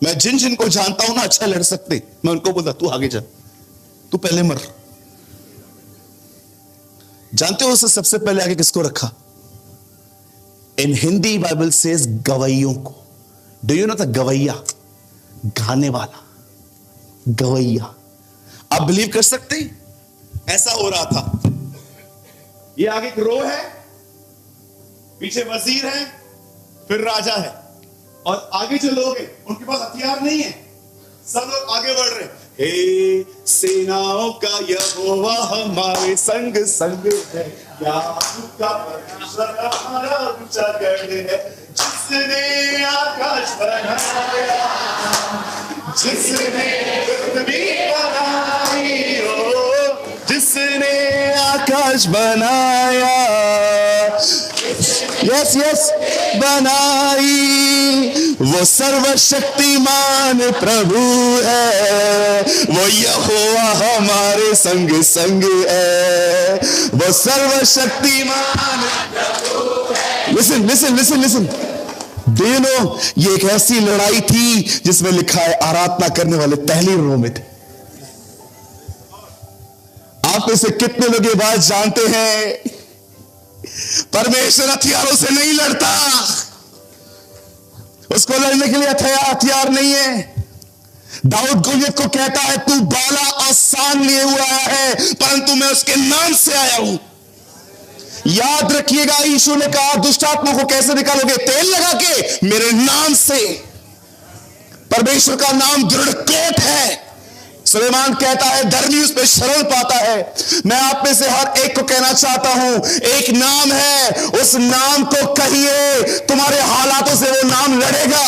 S1: मैं जिन जिन को जानता हूं ना अच्छा लड़ सकते, मैं उनको बोलता तू आगे जा, तू पहले मर। जानते हो उसे सबसे पहले आगे किसको रखा? इन हिंदी बाइबल सेज गवैयों को। डू यू नो द गवैया? गाने वाला गवैया। आप बिलीव कर सकते हैं? ऐसा हो रहा था, ये आगे एक रो है, पीछे वजीर है, फिर राजा है, और आगे जो लोग हैं उनके पास हथियार नहीं है, सब लोग आगे बढ़ रहे हैं। हे सेनाओं का यहोवा हमारे संग संग है, याकूब का परमेश्वर हमारा ऊंचा गढ़ है, जिसने आकाश बनाया, जिसने पृथ्वी बनाई, हो जिसने आकाश बनाया, यस यस बनाई, वो सर्वशक्तिमान प्रभु है, वो यहोवा हमारे संग संग है, वो सर्वशक्तिमान प्रभु है। Listen listen listen listen, do you know ये एक ऐसी लड़ाई थी जिसमें लिखा है आराधना करने वाले पहली रो में थे। आप में से कितने लोग ये बात जानते हैं? परमेश्वर हथियारों से नहीं लड़ता, उसको लड़ने के लिए हथियार नहीं है। दाऊद गोलियत को कहता है तू बाला और सान लिए हुआ है, परंतु मैं उसके नाम से आया हूं। याद रखिएगा, यीशु ने कहा दुष्ट आत्मा को कैसे निकालोगे? तेल लगा के, मेरे नाम से। परमेश्वर का नाम दृढ़ कोट है। सुलेमान कहता है धर्मी उस पर शरण पाता है। मैं आप में से हर एक को कहना चाहता हूं, एक नाम है, उस नाम को कहिए, तुम्हारे हालातों से वो नाम लड़ेगा।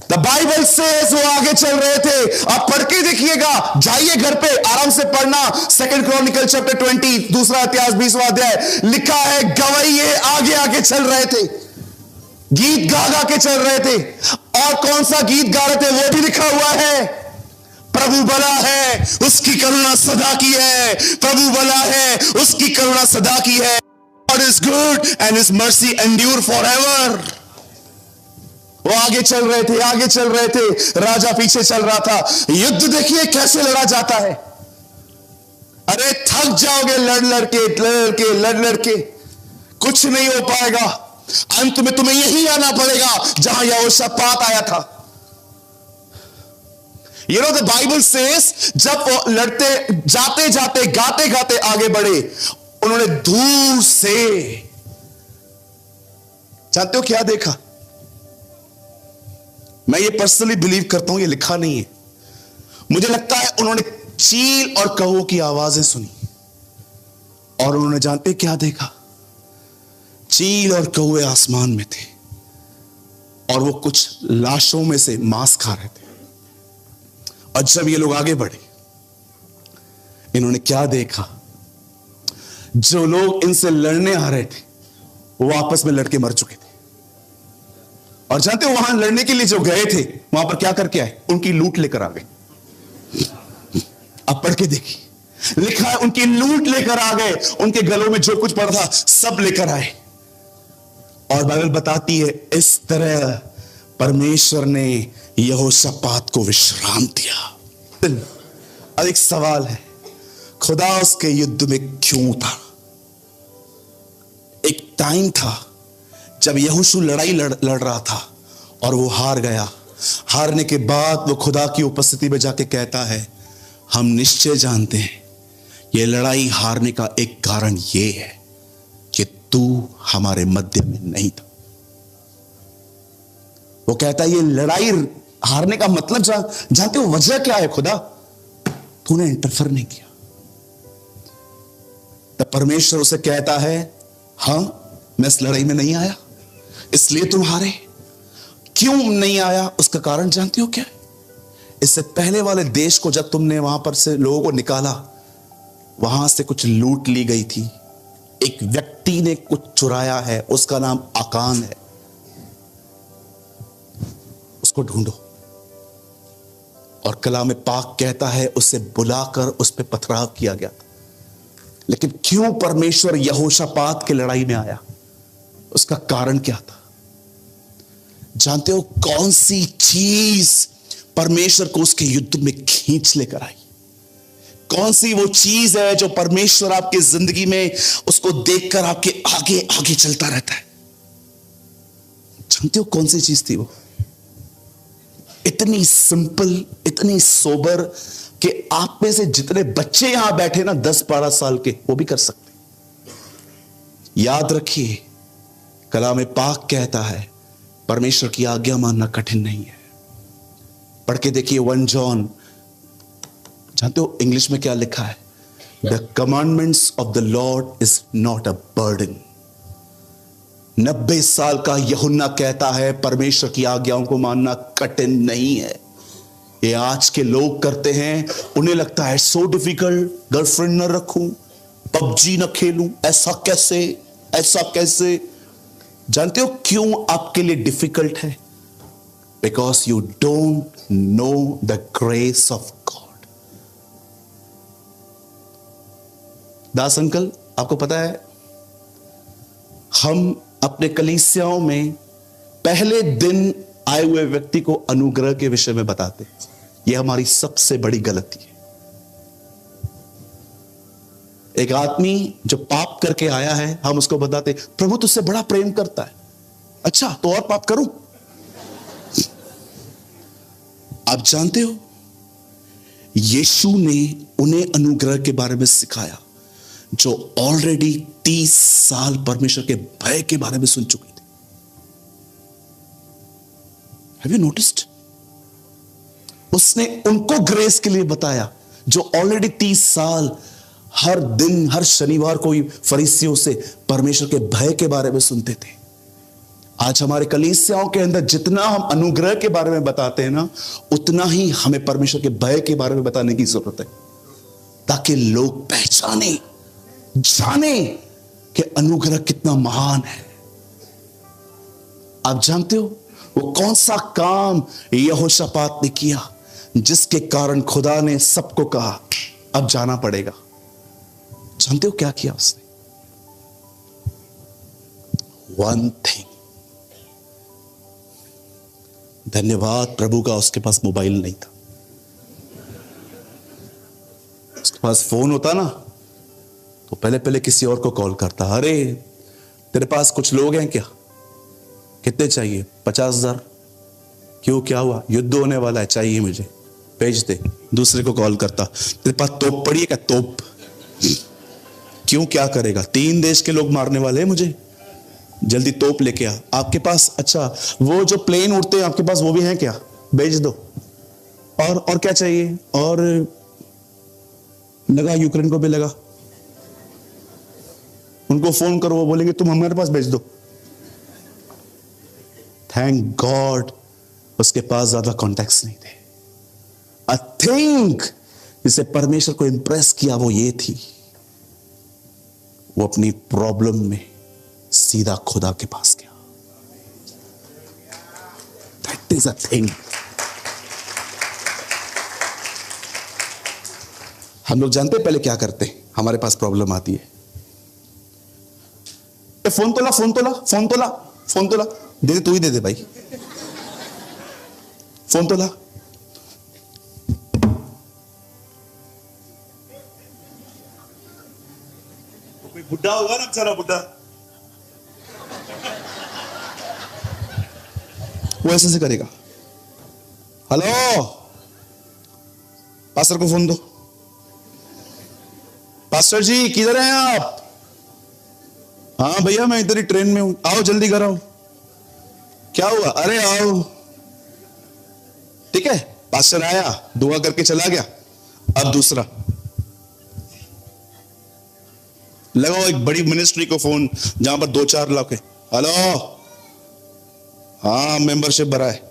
S1: द बाइबल सेज, वो आगे चल रहे थे। आप पढ़ के देखिएगा, जाइए घर पे आराम से पढ़ना, 2 क्रॉनिकल चैप्टर 20, दूसरा इतिहास 20वां अध्याय, लिखा है गवैये आगे आगे चल रहे थे, गीत गा गा के चल रहे थे। और कौन सा गीत गा रहे थे वो भी लिखा हुआ है, प्रभु भला है उसकी करुणा सदा की है, प्रभु भला है उसकी करुणा सदा की है, God is good and his mercy endure forever. वो आगे चल रहे थे, आगे चल रहे थे, राजा पीछे चल रहा था। युद्ध देखिए कैसे लड़ा जाता है। अरे थक जाओगे लड़ लड़ के, कुछ नहीं हो पाएगा। अंत में तुम्हें यही आना पड़ेगा जहां यहोशापात आया था। You know the Bible says, जब वो लड़ते जाते जाते गाते गाते आगे बढ़े, उन्होंने दूर से, जानते हो क्या देखा? मैं ये पर्सनली बिलीव करता हूं, ये लिखा नहीं है, मुझे लगता है उन्होंने चील और कौओं की आवाजें सुनी, और उन्होंने जानते क्या देखा? चील और कौवे आसमान में थे, और वो कुछ लाशों में से मांस खा रहे थे। और जब ये लोग आगे बढ़े, इन्होंने क्या देखा? जो लोग इनसे लड़ने आ रहे थे, वो आपस में लड़के मर चुके थे। और जानते हो वहां लड़ने के लिए जो गए थे, वहां पर क्या करके आए? उनकी लूट लेकर आ गए। अब पढ़ के देखिए, लिखा है उनकी लूट लेकर आ गए, उनके गलों में जो कुछ पड़ा था सब लेकर आए। और बाइबल बताती है इस तरह परमेश्वर ने यहोशापात को विश्राम दिया। अब एक सवाल है, खुदा उसके युद्ध में क्यों था? एक टाइम था जब यहोशू लड़ाई लड़ रहा था और वो हार गया। हारने के बाद वो खुदा की उपस्थिति में जाके कहता है, हम निश्चय जानते हैं ये लड़ाई हारने का एक कारण ये है कि तू हमारे मध्य में नहीं था। वो कहता है ये लड़ाई हारने का मतलब जानते हो वजह क्या है? खुदा, तूने इंटरफेयर नहीं किया। तब परमेश्वर उसे कहता है, हां मैं इस लड़ाई में नहीं आया, इसलिए तुम हारे। क्यों नहीं आया उसका कारण जानते हो क्या? इससे पहले वाले देश को जब तुमने वहां पर से लोगों को निकाला, वहां से कुछ लूट ली गई थी। एक व्यक्ति ने कुछ चुराया है, उसका नाम आकान है। उसको ढूंढो। और कलाम पाक कहता है उसे बुलाकर उस पर पथराव किया गया था। लेकिन क्यों परमेश्वर यहोशापात की लड़ाई में आया? उसका कारण क्या था? जानते हो कौन सी चीज परमेश्वर को उसके युद्ध में खींच लेकर आई? कौन सी वो चीज है जो परमेश्वर आपकी जिंदगी में उसको देखकर आपके आगे आगे चलता रहता है? जानते हो कौन सी चीज थी वो? इतनी सिंपल, इतनी सोबर कि आप में से जितने बच्चे यहां बैठे ना 10-12 साल के, वो भी कर सकते। याद रखिए, कलाम पाक कहता है परमेश्वर की आज्ञा मानना कठिन नहीं है। पढ़ के देखिए 1 जॉन। जानते हो इंग्लिश में क्या लिखा है? The commandments of the Lord is not a burden. 90 साल का यूहन्ना कहता है परमेश्वर की आज्ञाओं को मानना कठिन नहीं है। ये आज के लोग करते हैं, उन्हें लगता है सो डिफिकल्ट, गर्लफ्रेंड न रखूं, पबजी न खेलूं, ऐसा कैसे, ऐसा कैसे। जानते हो क्यों आपके लिए डिफिकल्ट है? Because you don't know the grace of God. Das uncle, आपको पता है हम अपने कलीसियाओं में पहले दिन आए हुए व्यक्ति को अनुग्रह के विषय में बताते हैं। यह हमारी सबसे बड़ी गलती है। एक आदमी जो पाप करके आया है, हम उसको बताते प्रभु तुझसे बड़ा प्रेम करता है। अच्छा तो और पाप करूं? आप जानते हो यीशु ने उन्हें अनुग्रह के बारे में सिखाया जो ऑलरेडी 30 साल परमेश्वर के भय के बारे में सुन चुके थे। Have you noticed? उसने उनको ग्रेस के लिए बताया जो ऑलरेडी 30 साल हर दिन, हर शनिवार को फरीसियों से परमेश्वर के भय के बारे में सुनते थे। आज हमारे कलीसियाओं के अंदर जितना हम अनुग्रह के बारे में बताते हैं ना, उतना ही हमें परमेश्वर के भय के बारे में बताने की जरूरत है, ताकि लोग पहचाने, जाने कि अनुग्रह कितना महान है। आप जानते हो वो कौन सा काम यहोशापात ने किया जिसके कारण खुदा ने सबको कहा अब जाना पड़ेगा? जानते हो क्या किया उसने? One thing. धन्यवाद प्रभु का, उसके पास मोबाइल नहीं था। उसके पास फोन होता ना तो पहले पहले किसी और को कॉल करता, अरे तेरे पास कुछ लोग हैं क्या, कितने चाहिए? 50,000। क्यों, क्या हुआ? युद्ध होने वाला है, चाहिए मुझे, भेज दे। दूसरे को कॉल करता, तेरे पास तोप पड़ी है क्या? तोप। क्यों, क्या करेगा? 3 देश के लोग मारने वाले हैं मुझे, जल्दी तोप लेके आ। आपके पास, अच्छा वो जो प्लेन उड़ते हैं आपके पास वो भी हैं क्या? भेज दो। और क्या चाहिए? और लगा यूक्रेन को भी लगा, उनको फोन करो, वो बोलेंगे तुम हमारे पास भेज दो। थैंक गॉड उसके पास ज्यादा कॉन्टैक्ट्स नहीं थे। आई थिंक जिसे परमेश्वर को इंप्रेस किया वो ये थी, वो अपनी प्रॉब्लम में सीधा खुदा के पास गया। That is a thing. हम लोग जानते हैं पहले क्या करते हैं, हमारे पास प्रॉब्लम आती है, फोन तोला फोन तोला फोन तोला फोन तोला, दे दे, तू ही दे दे भाई, फोन तोला।
S3: कोई बुढ़ा होगा ना, बेचारा बुढ़ा,
S1: वो ऐसे से करेगा, हेलो पास्टर को फोन दो, पास्टर जी किधर हैं आप? हाँ भैया मैं इधर ही ट्रेन में हूं, आओ जल्दी घर आओ। क्या हुआ? अरे आओ। ठीक है, पास्टर आया, दुआ करके चला गया। अब दूसरा लगाओ एक बड़ी मिनिस्ट्री को फोन जहां पर 2-4 लाख है, हेलो हाँ मेंबरशिप भरा है,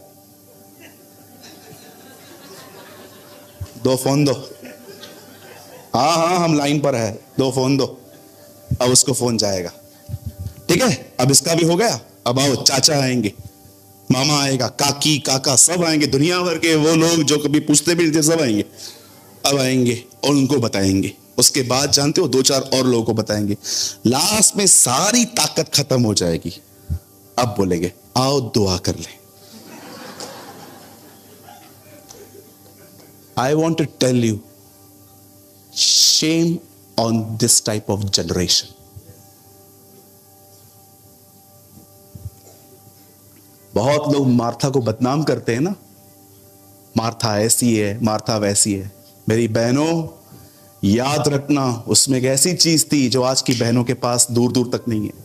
S1: दो फोन दो, हाँ हाँ हम लाइन पर है, दो फोन दो। अब उसको फोन जाएगा, ठीक है, अब इसका भी हो गया। अब आओ चाचा आएंगे, मामा आएगा, काकी काका सब आएंगे, दुनिया भर के वो लोग जो कभी पूछते भी नहीं थे सब आएंगे। अब आएंगे और उनको बताएंगे, उसके बाद जानते हो 2-4 और लोगों को बताएंगे, लास्ट में सारी ताकत खत्म हो जाएगी। अब बोलेंगे आओ दुआ कर ले। I want to tell you, shame on this type of generation. बहुत लोग मार्था को बदनाम करते हैं ना, मार्था ऐसी है, मार्था वैसी है। मेरी बहनों याद रखना, उसमें एक ऐसी चीज थी जो आज की बहनों के पास दूर दूर तक नहीं है।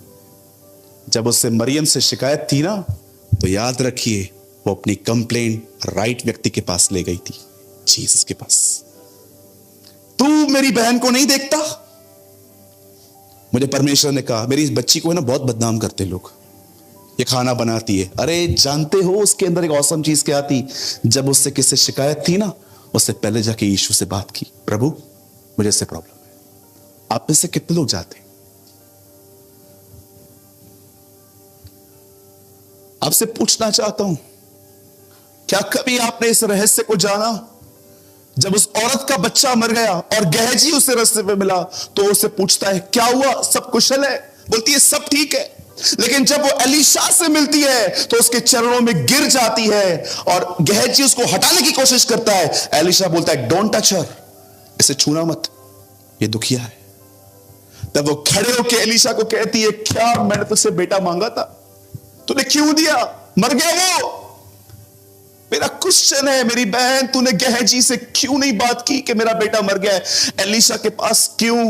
S1: जब उससे मरियम से शिकायत थी ना, तो याद रखिए वो अपनी कंप्लेंट राइट व्यक्ति के पास ले गई थी, जीसस के पास। तू मेरी बहन को नहीं देखता? मुझे परमेश्वर ने कहा मेरी इस बच्ची को है ना बहुत बदनाम करते लोग, ये खाना बनाती है। अरे जानते हो उसके अंदर एक औसम चीज क्या थी? जब उससे किससे शिकायत थी ना, उससे पहले जाके यीशु से बात की, प्रभु मुझे इससे प्रॉब्लम है। आप में से कितने लोग जाते हैं? आपसे पूछना चाहता हूं, क्या कभी आपने इस रहस्य को जाना? जब उस औरत का बच्चा मर गया और गहजी उसे रास्ते पे मिला, तो उसे पूछता है क्या हुआ, सब कुशल है? बोलती है सब ठीक है। लेकिन जब वो एलीशा से मिलती है तो उसके चरणों में गिर जाती है और गहजी उसको हटाने की कोशिश करता है। एलीशा बोलता है डोंट टच हर, इसे छूना मत, ये दुखिया है। तब वो खड़े होकर एलीशा को कहती है क्या मैंने तुझसे बेटा मांगा था, तूने क्यों दिया? मर गया वो। मेरा क्वेश्चन है मेरी बहन, तूने गहजी से क्यों नहीं बात की कि मेरा बेटा मर गया है? एलीशा के पास क्यों?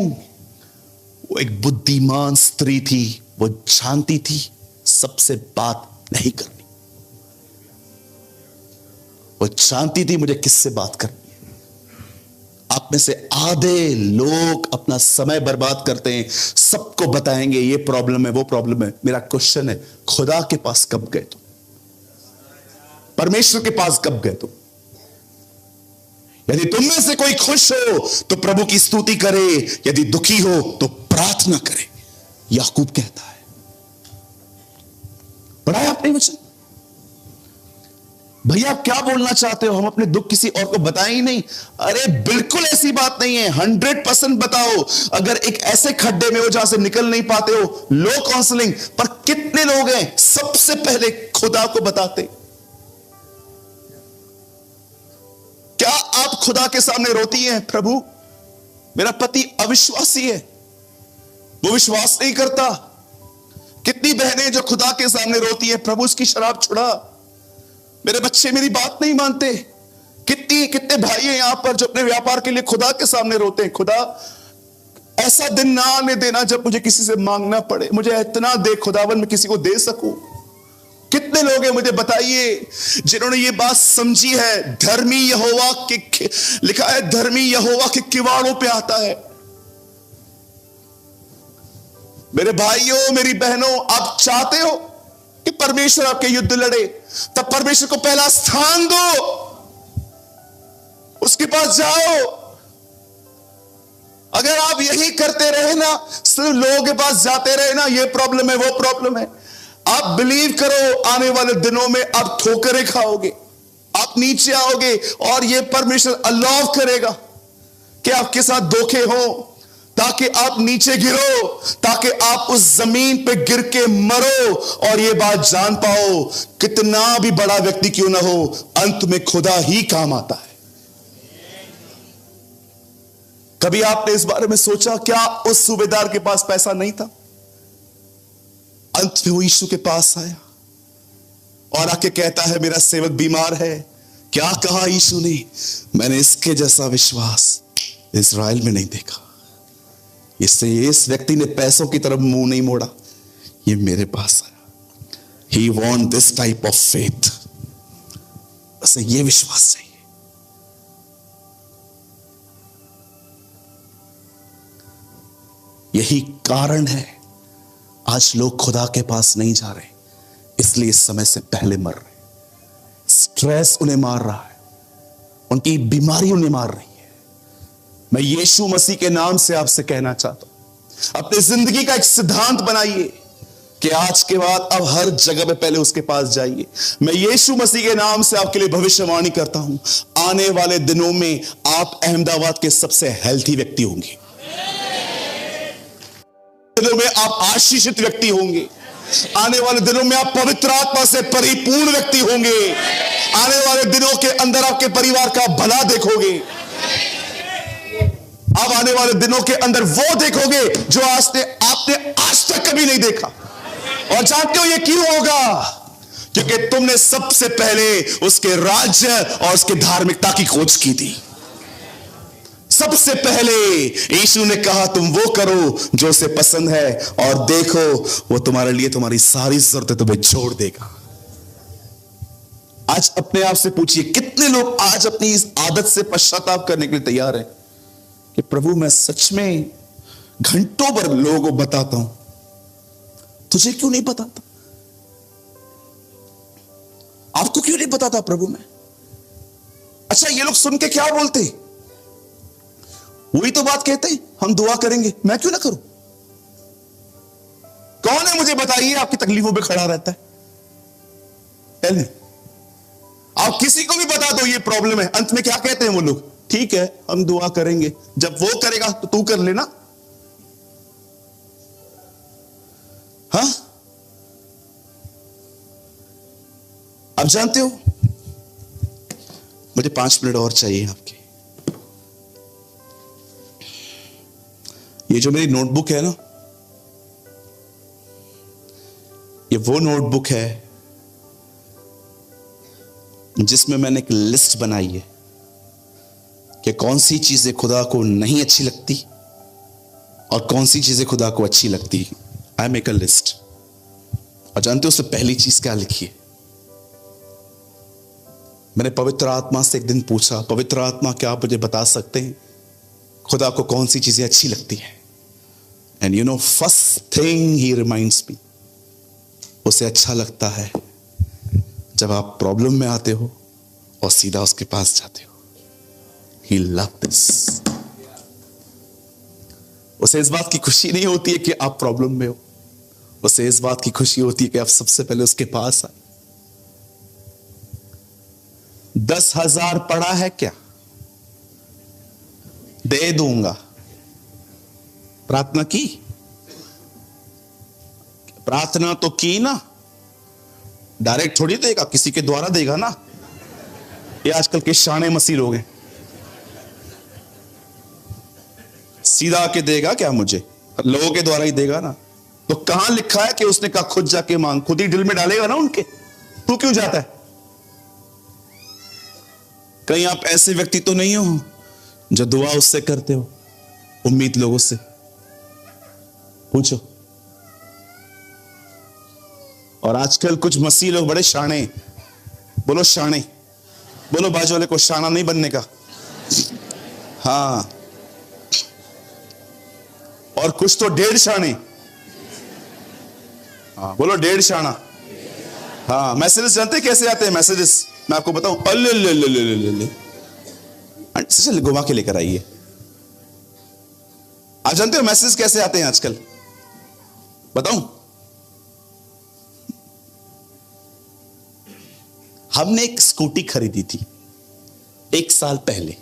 S1: वो एक बुद्धिमान स्त्री थी, वो जानती थी सबसे बात नहीं करनी, वो जानती थी मुझे किससे बात करनी है। आप में से आधे लोग अपना समय बर्बाद करते हैं, सबको बताएंगे ये प्रॉब्लम है वो प्रॉब्लम है। मेरा क्वेश्चन है खुदा के पास कब गए तुम? परमेश्वर के पास कब गए तुम? यदि तुम में से कोई खुश हो तो प्रभु की स्तुति करे, यदि दुखी हो तो प्रार्थना करे, याकूब कहता है। पढ़ा है आपने वचन? भैया आप क्या बोलना चाहते हो, हम अपने दुख किसी और को बताएं ही नहीं? अरे बिल्कुल ऐसी बात नहीं है, 100% बताओ। अगर एक ऐसे खड्डे में हो जहां से निकल नहीं पाते हो, लो काउंसलिंग। पर कितने लोग हैं सबसे पहले खुदा को बताते? क्या आप खुदा के सामने रोती हैं, प्रभु मेरा पति अविश्वासी है, वो विश्वास नहीं करता? कितनी बहनें जो खुदा के सामने रोती हैं, प्रभु उसकी शराब छुड़ा, मेरे बच्चे मेरी बात नहीं मानते। कितने भाई हैं यहां पर जो अपने व्यापार के लिए खुदा के सामने रोते हैं, खुदा ऐसा दिन ना आने देना जब मुझे किसी से मांगना पड़े, मुझे इतना दे खुदावन मैं किसी को दे सकूं। कितने लोग हैं मुझे बताइए जिन्होंने ये बात समझी है, धर्मी यहोवा के, लिखा है धर्मी यहोवा के किवाड़ों पे आता है। मेरे भाइयों मेरी बहनों, आप चाहते हो कि परमेश्वर आपके युद्ध लड़े, तब परमेश्वर को पहला स्थान दो, उसके पास जाओ। अगर आप यही करते रहे ना, सिर्फ लोगों के पास जाते रहे ना, ये प्रॉब्लम है वो प्रॉब्लम है, आप बिलीव करो आने वाले दिनों में आप ठोकरें खाओगे, आप नीचे आओगे और ये परमेश्वर अलाउ करेगा कि आपके साथ धोखे हो, ताकि आप नीचे गिरो, ताकि आप उस जमीन पे गिर के मरो और ये बात जान पाओ, कितना भी बड़ा व्यक्ति क्यों ना हो, अंत में खुदा ही काम आता है। कभी आपने इस बारे में सोचा, क्या उस सूबेदार के पास पैसा नहीं था? अंत में वो यीशु के पास आया और आके कहता है मेरा सेवक बीमार है। क्या कहा यीशु ने? मैंने इसके जैसा विश्वास इज़राइल में नहीं देखा। इससे इस व्यक्ति ने पैसों की तरफ मुंह नहीं मोड़ा, ये मेरे पास आया। He want this type of faith. उसे ये विश्वास चाहिए। यही कारण है आज लोग खुदा के पास नहीं जा रहे, इसलिए इस समय से पहले मर रहे। स्ट्रेस उन्हें मार रहा है, उनकी बीमारी उन्हें मार रही है। मैं यीशु मसीह के नाम से आपसे कहना चाहता हूं, अपनी जिंदगी का एक सिद्धांत बनाइए कि आज के बाद अब हर जगह पे पहले उसके पास जाइए। मैं यीशु मसीह के नाम से आपके लिए भविष्यवाणी करता हूं, आने वाले दिनों में आप अहमदाबाद के सबसे हेल्थी व्यक्ति होंगे, दिनों में आप आशीषित व्यक्ति होंगे, आने वाले दिनों में आप पवित्र आत्मा से परिपूर्ण व्यक्ति होंगे, आने वाले दिनों के अंदर आपके परिवार का भला देखोगे, आप आने वाले दिनों के अंदर वो देखोगे जो आपने आज तक कभी नहीं देखा। और जानते हो ये क्यों होगा? क्योंकि तुमने सबसे पहले उसके राज्य और उसके धार्मिकता की खोज की थी। सबसे पहले यीशु ने कहा तुम वो करो जो उसे पसंद है, और देखो वो तुम्हारे लिए तुम्हारी सारी जरूरतें तुम्हें छोड़ देगा। आज अपने आप से पूछिए, कितने लोग आज अपनी इस आदत से पश्चाताप करने के लिए तैयार हैं कि प्रभु मैं सच में घंटों भर लोगों को बताता हूं, तुझे क्यों नहीं बताता? आपको क्यों नहीं बताता प्रभु मैं? अच्छा, ये लोग सुन के क्या बोलते? वही तो बात कहते हैं, हम दुआ करेंगे, मैं क्यों ना करूं? कौन है मुझे बताइए आपकी तकलीफों पे खड़ा रहता है? पहले आप किसी को भी बता दो ये प्रॉब्लम है, अंत में क्या कहते हैं वो लोग? ठीक है हम दुआ करेंगे, जब वो करेगा तो तू कर लेना। हाँ, आप जानते हो, मुझे 5 मिनट और चाहिए आपके। ये जो मेरी नोटबुक है ना, ये वो नोटबुक है जिसमें मैंने एक लिस्ट बनाई है कि कौन सी चीजें खुदा को नहीं अच्छी लगती और कौन सी चीजें खुदा को अच्छी लगती। I make a list. और जानते हो उससे पहली चीज क्या लिखी है? मैंने पवित्र आत्मा से एक दिन पूछा, पवित्र आत्मा क्या आप मुझे बता सकते हैं खुदा को कौन सी चीजें अच्छी लगती हैं? And you know first thing he reminds me, उसे अच्छा लगता है जब आप प्रॉब्लम में आते हो और सीधा उसके पास जाते हो। He loved this. उसे इस बात की खुशी नहीं होती है कि आप प्रॉब्लम में हो, उसे इस बात की खुशी होती है कि आप सबसे पहले उसके पास आए। 10,000 पड़ा है क्या? दे दूंगा। प्रार्थना की? प्रार्थना तो की ना, डायरेक्ट थोड़ी देगा, किसी के द्वारा देगा ना। ये आजकल के शाने मसीह लोग हैं, सीधा के देगा क्या मुझे? लोगों के द्वारा ही देगा ना। तो कहां लिखा है कि उसने कहा खुद जाके मांग? खुद ही दिल में डालेगा ना उनके, तू क्यों जाता है? कहीं आप ऐसे व्यक्ति तो नहीं हो जो दुआ उससे करते हो, उम्मीद लोगों से? पूछो। और आजकल कुछ मसीह लोग बड़े शाणे, बोलो शाणे, बोलो बाजू वाले को, शाना नहीं बनने का। हाँ, और कुछ तो 1.5 शाने। हाँ बोलो 1.5 शाना। हाँ, मैसेजेस जानते हैं कैसे आते हैं मैसेजेस? मैं आपको बताऊं, अल्ले घुमा के लेकर आइए। आप जानते हो मैसेज कैसे आते हैं आजकल? बताऊं? हमने एक स्कूटी खरीदी थी 1 साल पहले।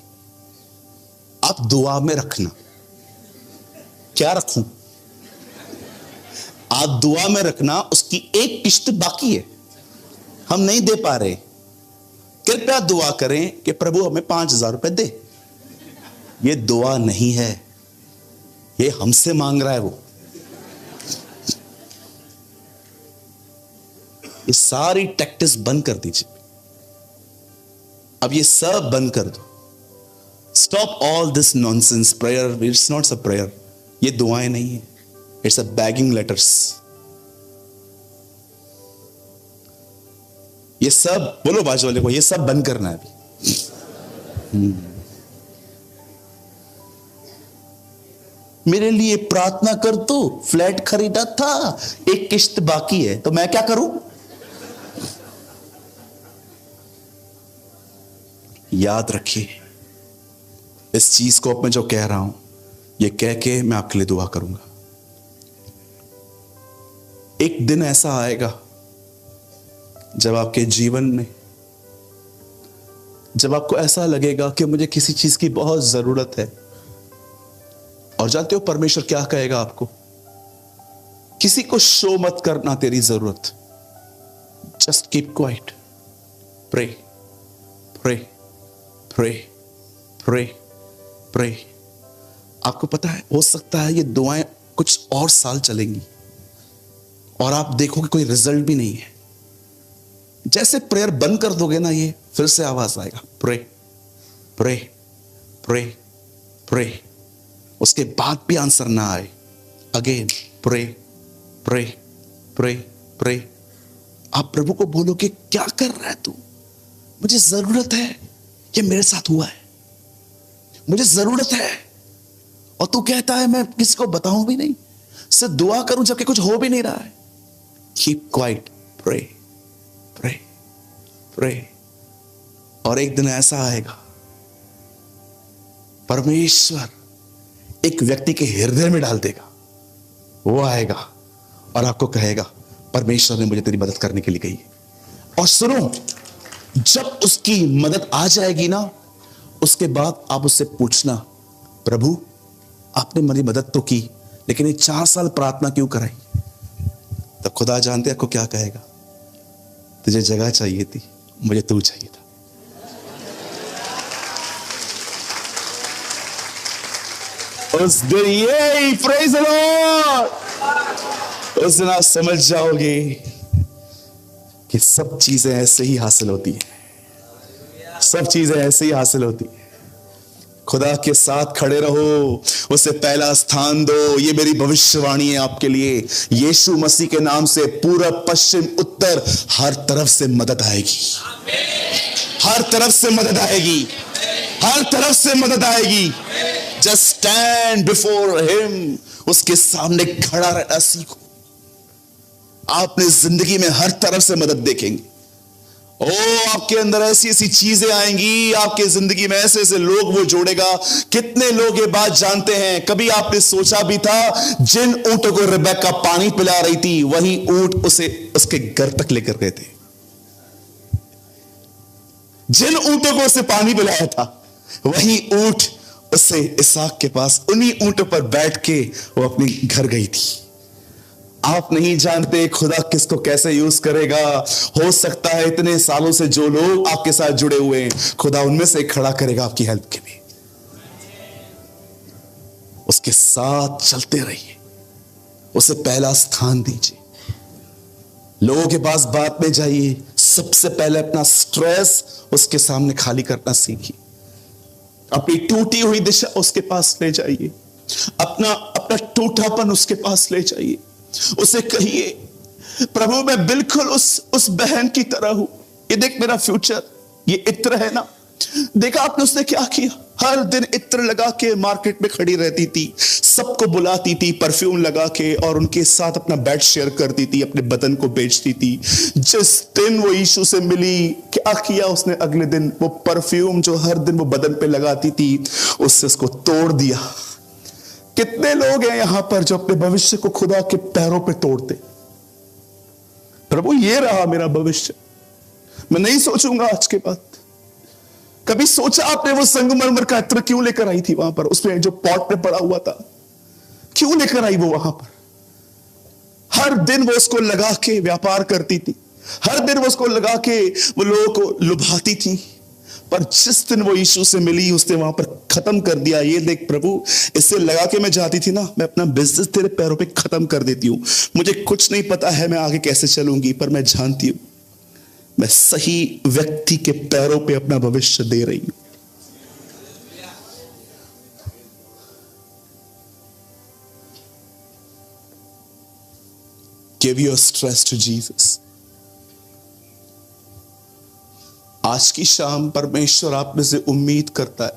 S1: आप दुआ में रखना। क्या रखूं? आप दुआ में रखना, उसकी एक किश्त बाकी है, हम नहीं दे पा रहे। कृपया दुआ करें कि प्रभु हमें 5,000 रुपए दे। ये दुआ नहीं है, ये हमसे मांग रहा है वो। ये सारी टैक्टिस बंद कर दीजिए। अब ये सब बंद कर दो। Stop all this nonsense. Prayer it's not a prayer. ये दुआएं नहीं है, इट्स अ बैगिंग लेटर्स। ये सब बोलो बाजू वाले को, ये सब बंद करना है अभी। मेरे लिए प्रार्थना कर दो, फ्लैट खरीदा था, एक किश्त बाकी है, तो मैं क्या करूं? याद रखिए इस चीज को, अब मैं जो कह रहा हूं ये कह के मैं आपके लिए दुआ करूंगा। एक दिन ऐसा आएगा जब आपके जीवन में, जब आपको ऐसा लगेगा कि मुझे किसी चीज की बहुत जरूरत है, और जानते हो परमेश्वर क्या कहेगा आपको? किसी को शो मत करना तेरी जरूरत। Just keep quiet, pray pray pray pray pray. आपको पता है, हो सकता है ये दुआएं कुछ और साल चलेंगी और आप देखोगे कोई रिजल्ट भी नहीं है। जैसे प्रेयर बंद कर दोगे ना, ये फिर से आवाज आएगा, प्रे प्रे प्रे प्रे। उसके बाद भी आंसर ना आए, again pray pray pray pray. आप प्रभु को बोलो कि क्या कर रहा है तू? मुझे जरूरत है, ये मेरे साथ हुआ है, मुझे जरूरत है। और तू कहता है मैं किसी को बताऊं भी नहीं, सिर्फ दुआ करूं जबकि कुछ हो भी नहीं रहा है। Keep quiet, pray pray pray. और एक दिन ऐसा आएगा, परमेश्वर एक व्यक्ति के हृदय में डाल देगा। वो आएगा और आपको कहेगा परमेश्वर ने मुझे तेरी मदद करने के लिए कही है। और सुनो, जब उसकी मदद आ जाएगी ना, उसके बाद आप उससे पूछना, प्रभु आपने मेरी मदद तो की, लेकिन ये 4 साल प्रार्थना क्यों कराई? तब खुदा जानते आपको क्या कहेगा, तुझे जगह चाहिए थी, मुझे तू चाहिए था। उस दिन ये प्रेज़ द लॉर्ड, उस दिन आप समझ जाओगे कि सब चीजें ऐसे ही हासिल होती है, सब चीजें ऐसे ही हासिल होती है। खुदा के साथ खड़े रहो, उसे पहला स्थान दो। ये मेरी भविष्यवाणी है आपके लिए। यीशु मसीह के नाम से पूरब पश्चिम उत्तर हर तरफ से मदद आएगी, हर तरफ से मदद आएगी, हर तरफ से मदद आएगी। जस्ट स्टैंड बिफोर हिम, उसके सामने खड़ा रहना सीखो। आपने जिंदगी में हर तरफ से मदद देखेंगे। ओ, आपके अंदर ऐसी ऐसी चीजें आएंगी, आपके जिंदगी में ऐसे ऐसे लोग वो जोड़ेगा। कितने लोग ये बात जानते हैं? कभी आपने सोचा भी था, जिन ऊंटों को रिबेका पानी पिला रही थी, वही ऊंट उसे उसके घर तक लेकर गए थे। जिन ऊंटों को उसे पानी पिलाया था, वही ऊंट उसे इसहाक के पास, उन्हीं ऊंटों पर बैठ के वो अपने घर गई थी। आप नहीं जानते खुदा किसको कैसे यूज करेगा। हो सकता है इतने सालों से जो लोग आपके साथ जुड़े हुए हैं, खुदा उनमें से खड़ा करेगा आपकी हेल्प के लिए। उसके साथ चलते रहिए, उसे पहला स्थान दीजिए। लोगों के पास बात में जाइए, सबसे पहले अपना स्ट्रेस उसके सामने खाली करना सीखिए। अपनी टूटी हुई दिशा उसके पास ले जाइए, अपना टूटापन उसके पास ले जाइए। उसे कहिए, प्रभु मैं बिल्कुल उस बहन की तरह हूं। ये देख मेरा फ्यूचर, ये इत्र है ना, देखा आपने उसने क्या किया? हर दिन इत्र लगा के मार्केट में खड़ी रहती थी, सबको बुलाती थी परफ्यूम लगा के, और उनके साथ अपना बेड शेयर करती थी, अपने बदन को बेचती थी। जिस दिन वो यीशु से मिली, क्या किया उसने? अगले दिन वो परफ्यूम जो हर दिन वो बदन पे लगाती थी, उससे उसको तोड़ दिया। कितने लोग हैं यहां पर जो अपने भविष्य को खुदा के पैरों पे तोड़ते? प्रभु ये रहा मेरा भविष्य, मैं नहीं सोचूंगा आज के बाद। कभी सोचा आपने वो संगमरमर का इत्र क्यों लेकर आई थी वहां पर? उसमें जो पॉट में पड़ा हुआ था, क्यों लेकर आई वो वहां पर? हर दिन वो उसको लगा के व्यापार करती थी, हर दिन वो उसको लगा के वो लोगों को लुभाती थी, पर जिस दिन वो यीशु से मिली उसने वहां पर खत्म कर दिया। ये देख प्रभु, इससे लगा के मैं जाती थी ना, मैं अपना बिजनेस तेरे पैरों पे खत्म कर देती हूं। मुझे कुछ नहीं पता है मैं आगे कैसे चलूंगी, पर मैं जानती हूं मैं सही व्यक्ति के पैरों पे अपना भविष्य दे रही हूं। Give your stress to Jesus. आज की शाम परमेश्वर आप में से उम्मीद करता है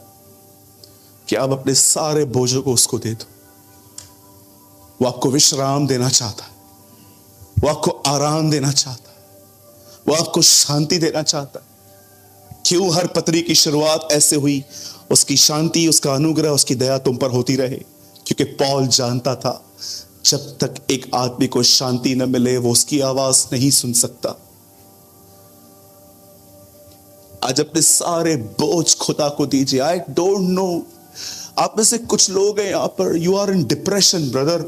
S1: कि आप अपने सारे बोझों को उसको दे दो। वो आपको विश्राम देना चाहता है, वो आपको आराम देना चाहता है, वो आपको शांति देना चाहता है। क्यों हर पत्री की शुरुआत ऐसे हुई? उसकी शांति, उसका अनुग्रह, उसकी दया तुम पर होती रहे। क्योंकि पौल जानता था जब तक एक आदमी को शांति न मिले वो उसकी आवाज नहीं सुन सकता। आज अपने सारे बोझ खुदा को दीजिए। आई डोंट नो, आप में से कुछ लोग हैं यहां पर, you are in depression brother.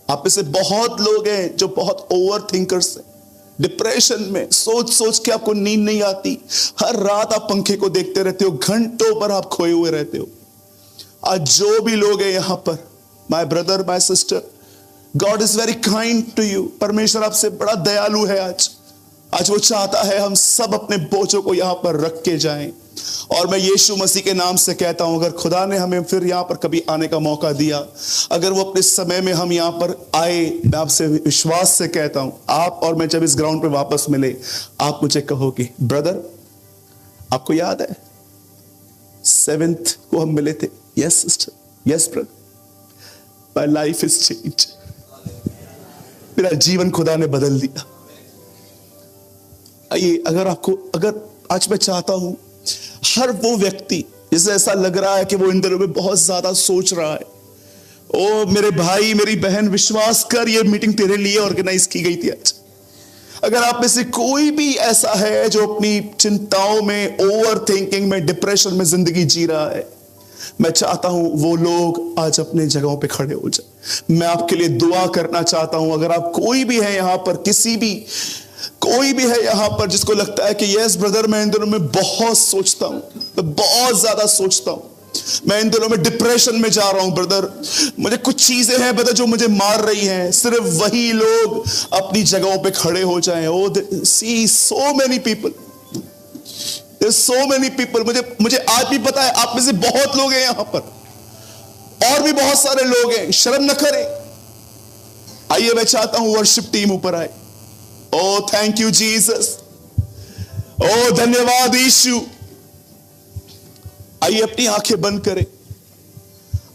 S1: आप में से बहुत लोग हैं जो बहुत ओवर थिंकर्स हैं, डिप्रेशन में सोच सोच के आपको नींद नहीं आती। हर रात आप पंखे को देखते रहते हो, घंटों पर आप खोए हुए रहते हो। आज जो भी लोग हैं यहां पर, my brother, my sister, God is very kind to you. परमेश्वर आपसे बड़ा दयालु है। आज वो चाहता है हम सब अपने बोझों को यहां पर रख के जाएं। और मैं यीशु मसीह के नाम से कहता हूं, अगर खुदा ने हमें फिर यहां पर कभी आने का मौका दिया, अगर वो अपने समय में हम यहां पर आए, मैं आपसे विश्वास से कहता हूं, आप और मैं जब इस ग्राउंड पे वापस मिले, आप मुझे कहोगे, ब्रदर आपको याद है 7th को हम मिले थे? Yes sister, yes brother, my life is change. मेरा जीवन खुदा ने बदल दिया। आइए, अगर आज मैं चाहता हूं हर वो व्यक्ति जिसे ऐसा लग रहा है कि वो इन दिनों में बहुत ज्यादा सोच रहा है, ओ मेरे भाई मेरी बहन, विश्वास कर, ये मीटिंग तेरे लिए ऑर्गेनाइज की गई थी आज। अगर आप में से कोई भी ऐसा है जो अपनी चिंताओं में, ओवर थिंकिंग में, डिप्रेशन में जिंदगी जी रहा है, मैं चाहता हूं वो लोग आज अपने जगहों पे खड़े हो जाए। मैं आपके लिए दुआ करना चाहता हूं। अगर आप कोई भी है यहां पर, कोई भी है यहां पर जिसको लगता है कि यस ब्रदर, मैं इन दिनों में बहुत सोचता हूं, मैं बहुत ज्यादा सोचता हूं, मैं इन दिनों में डिप्रेशन में जा रहा हूं ब्रदर, मुझे कुछ चीजें हैं ब्रदर जो मुझे मार रही हैं, सिर्फ वही लोग अपनी जगहों पे खड़े हो जाएं। Oh see so many people, so many people. मुझे आज भी पता है आप में से बहुत लोग हैं यहां पर, और भी बहुत सारे लोग हैं, शर्म न करें। आइए, मैं चाहता हूं वर्शिप टीम ऊपर आए। ओ थैंक यू जीसस, ओ धन्यवाद यीशु। आइए, अपनी आंखें बंद करें।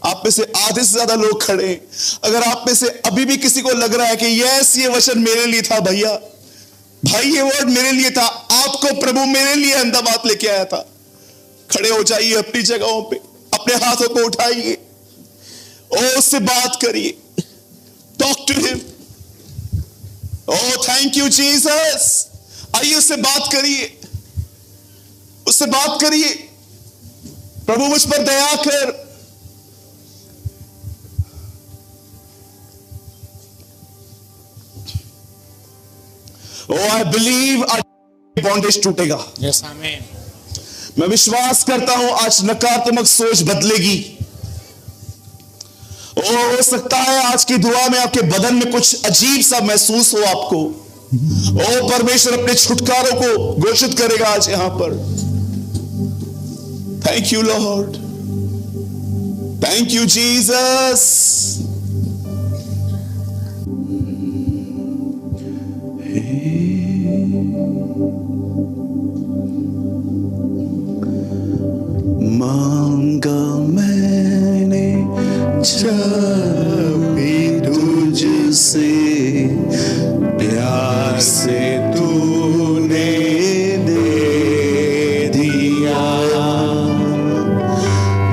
S1: आप में से आधे से ज्यादा लोग खड़े हैं। अगर आप में से अभी भी किसी को लग रहा है कि यस ये वचन मेरे लिए था, भैया भाई ये वर्ड मेरे लिए था, आपको प्रभु मेरे लिए अहमदाबाद लेके आया था, खड़े हो जाइए अपनी जगहों पे, अपने हाथों को उठाइए, ओ उससे बात करिए, talk to him. Oh thank you Jesus. आइए उससे बात करिए, उससे बात करिए, प्रभु मुझ पर दया कर। ओ आई बिलीव आज बॉन्डेज टूटेगा।
S4: यस आमीन।
S1: मैं विश्वास करता हूं आज नकारात्मक सोच बदलेगी। हो सकता है आज की दुआ में आपके बदन में कुछ अजीब सा महसूस हो आपको। ओ परमेश्वर अपने छुटकारों को घोषित करेगा आज यहां पर। Thank you Lord, thank you Jesus. मांगा मैंने जब भी तुझसे, प्यार से तूने दे दिया।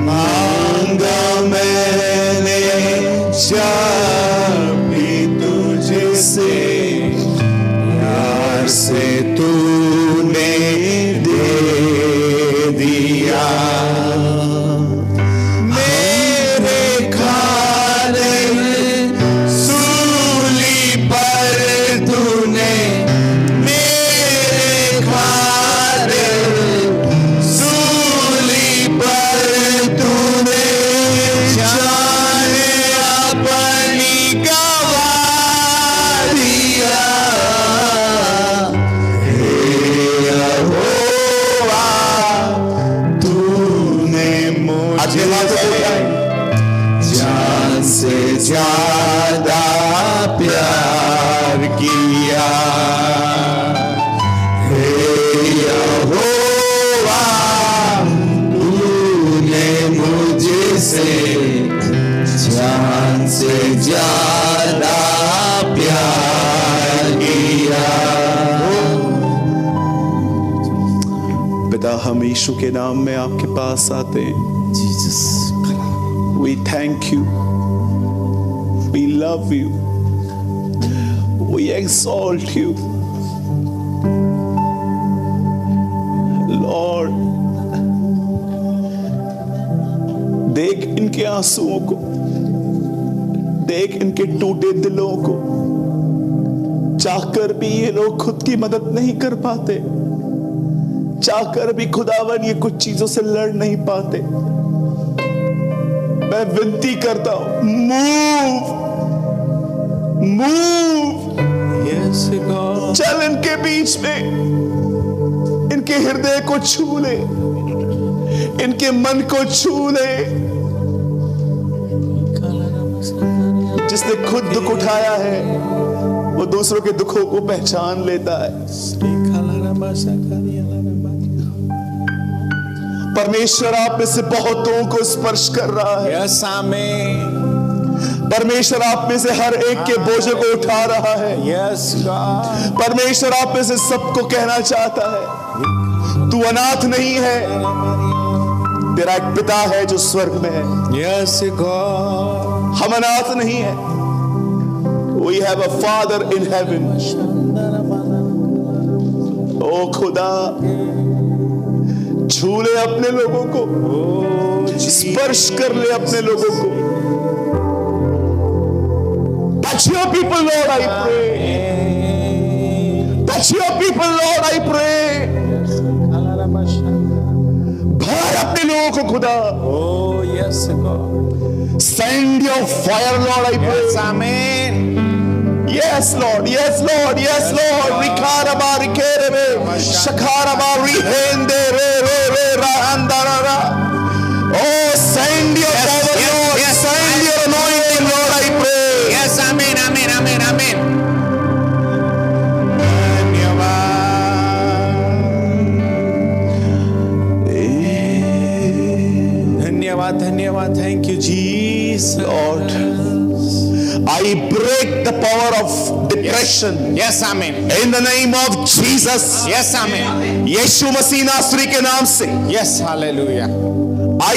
S1: मांगा मैं प्यार से तूने दे दिया मेरे खातिर सूली पर तूने मेरे खातिर सूली पर तूने जाने अपनी गवा दिया हे यहोवा तूने मुझे जान से ज्यादा प्यार किया हे यहोवा तूने मुझसे जान से ज्यादा प्यार किया। पिता हम यीशु के नाम में आपके पास आते हैं। Jesus we thank you, we love you, we exalt you Lord। देख इनके आंसुओं को, देख इनके टूटे दिलों को, चाहकर भी ये लोग खुद की मदद नहीं कर पाते, चाहकर भी खुदावन ये कुछ चीजों से लड़ नहीं पाते। मैं विनती करता हूं मूव यस गॉड, चल इनके बीच में, इनके हृदय को छू ले, इनके मन को छू ले। जिसने खुद दुख उठाया है वो दूसरों के दुखों को पहचान लेता है। परमेश्वर आप में से बहुतों को स्पर्श कर रहा है।
S4: यस आमीन।
S1: परमेश्वर आप में से हर एक के बोझों को उठा रहा है।
S4: Yes God.
S1: परमेश्वर आप में से सबको कहना चाहता है तू अनाथ नहीं है, तेरा एक पिता है जो स्वर्ग में है।
S4: Yes God.
S1: हम अनाथ नहीं है, we have a father in heaven। ओ खुदा छू ले अपने लोगों को, स्पर्श कर ले अपने लोगों को। Touch your people, Lord, I pray। Touch your people, Lord, I pray। भर अपने लोगों को खुदा।
S4: Oh yes God।
S1: Send your fire, Lord, I pray।
S4: Yes amen।
S1: Yes Lord, yes Lord, yes Lord। Rikaraba rikerebe, shakaraba rihende re re re ra andarara। Oh, send your power, Lord, send your anointing, Lord, I pray।
S4: Yes amen, amen, amen, amen। धन्यवाद, धन्यवाद, thank you Jesus।
S1: Lord, I break the power of depression।
S4: Yes amen।
S1: In the name of Jesus।
S4: Yes amen।
S1: यीशु मसीह नासरी के नाम से
S4: Yes hallelujah।
S1: I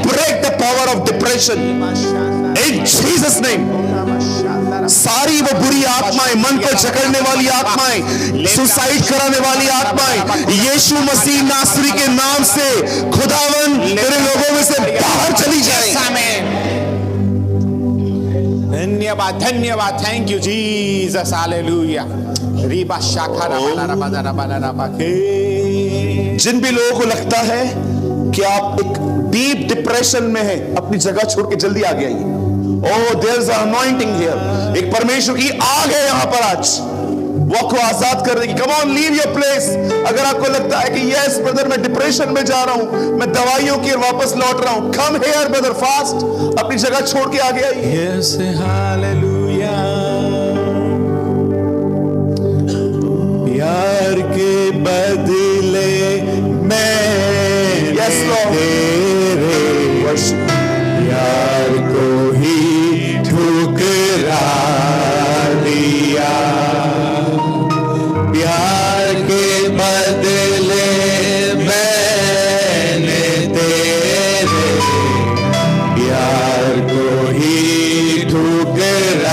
S1: break the power of depression in Jesus name। सारी वो बुरी आत्माएं, मन को जकड़ने वाली आत्माएं, सुसाइड कराने वाली आत्माएं, यीशु मसीह नासरी के नाम से खुदावन तेरे लोगों में से बाहर चली जाए।
S4: धन्यवाद, धन्यवाद, thank you Jesus hallelujah. Reeba शाखा
S1: जिन भी लोगों को लगता है कि आप एक डीप डिप्रेशन में हैं, अपनी जगह छोड़ के जल्दी आगे आइए। Oh, there's an anointing here। एक परमेश्वर की आग है यहाँ पर आज, वो आपको आजाद कर देगी। Come on, leave your place। अगर आपको लगता है कि yes brother मैं डिप्रेशन में जा रहा हूँ, मैं दवाइयों की ओर वापस लौट रहा हूँ, come here brother fast। अपनी जगह छोड़ के आगे आइए।
S4: Yes hallelujah।
S1: प्यार के बदले मैं yes Lord तेरे प्यार को ही ठुकरा दिया। प्यार के बदले मैंने तेरे प्यार को ही ठुकरा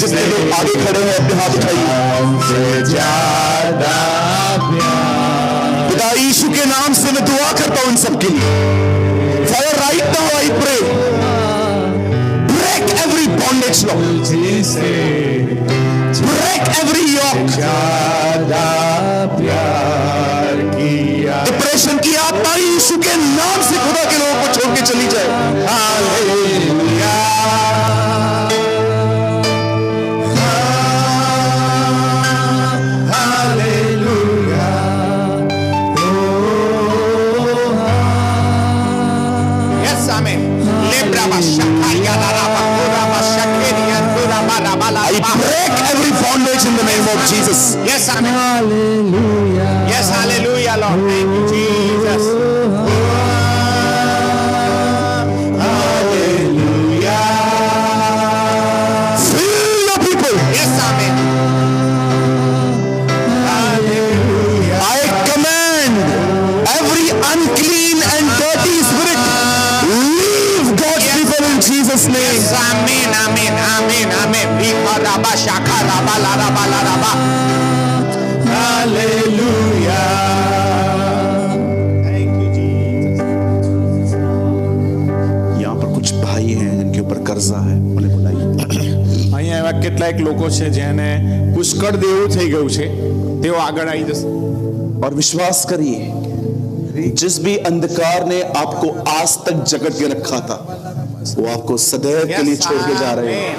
S1: जितने लोग आगे खड़े हैं अपने हाथ उठाइए। पिता यीशु के नाम से मैं दुआ करता हूं इन सबके लिए। Father, right now I pray, break every bondage, Lord. Break every yoke. Depression की आत्मा यीशु के नाम से खुदा के लोगों को छोड़ के चली जाए। Hallelujah, hallelujah.
S4: Yes, amen.
S1: I break every bondage in the name of Jesus.
S4: Yes, amen. Yes, hallelujah, Lord. Thank you, Jesus.
S1: Hallelujah. Fill your people.
S4: Yes, amen.
S1: Hallelujah. I command every unclean and dirty spirit, leave God's people in Jesus' name.
S4: Yes, amen, amen, amen, amen.
S1: Hallelujah.
S4: Thank you, Jesus.
S1: यहाँ पर कुछ भाई हैं जिनके ऊपर कर्जा है, बोले बुलाइए।
S4: અહીંયા એવા કેટલાક લોકો છે જેને પુષ્કળ દેવું થઈ ગયું છે, તેઓ આગળ આવી જશે।
S1: और विश्वास करिए, जिस भी अंधकार ने आपको आज तक जकड़ के रखा था, वो आपको सदैव के लिए छोड़ के जा रहे हैं।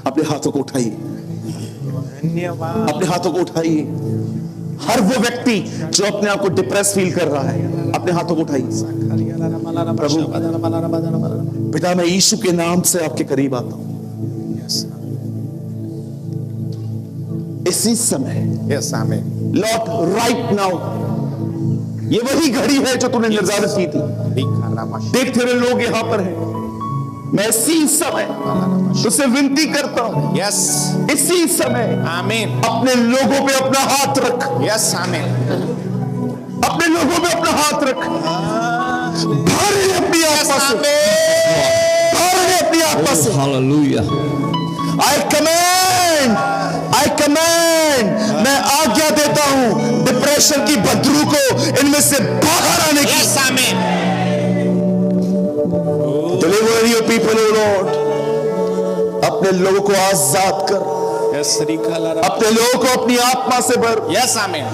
S1: अपने हाथों को उठाइए,
S4: ધન્યવાદ।
S1: अपने हाथों को उठाइए। हर वो व्यक्ति जो अपने आप को डिप्रेस फील कर रहा है, अपने हाथों को उठाइए। पिता, मैं यीशु के नाम से आपके करीब आता हूं। इसी समय
S4: Yes, amen.
S1: Lord, right now, ये वही घड़ी है जो तूने निर्धारित की थी। देख तेरे लोग यहां पर हैं, मैं इसी समय तुझसे विनती करता हूं,
S4: Yes,
S1: इसी समय
S4: amen.
S1: अपने लोगों पे अपना हाथ रख,
S4: Yes, amen.
S1: अपने लोगों पे अपना हाथ रख। भर ले अपनी आत्मा से, भर ले अपनी आत्मा से।
S2: Hallelujah.
S1: I command, मैं आज्ञा देता हूं डिप्रेशन की बदबू को इनमें से बाहर आने की।
S4: Yes, amen.
S1: Deliver your people, O Lord. अपने लोगों को आजाद कर,
S4: Yes,
S1: अपने लोगों को अपनी आत्मा से भर।
S4: Yes, amen.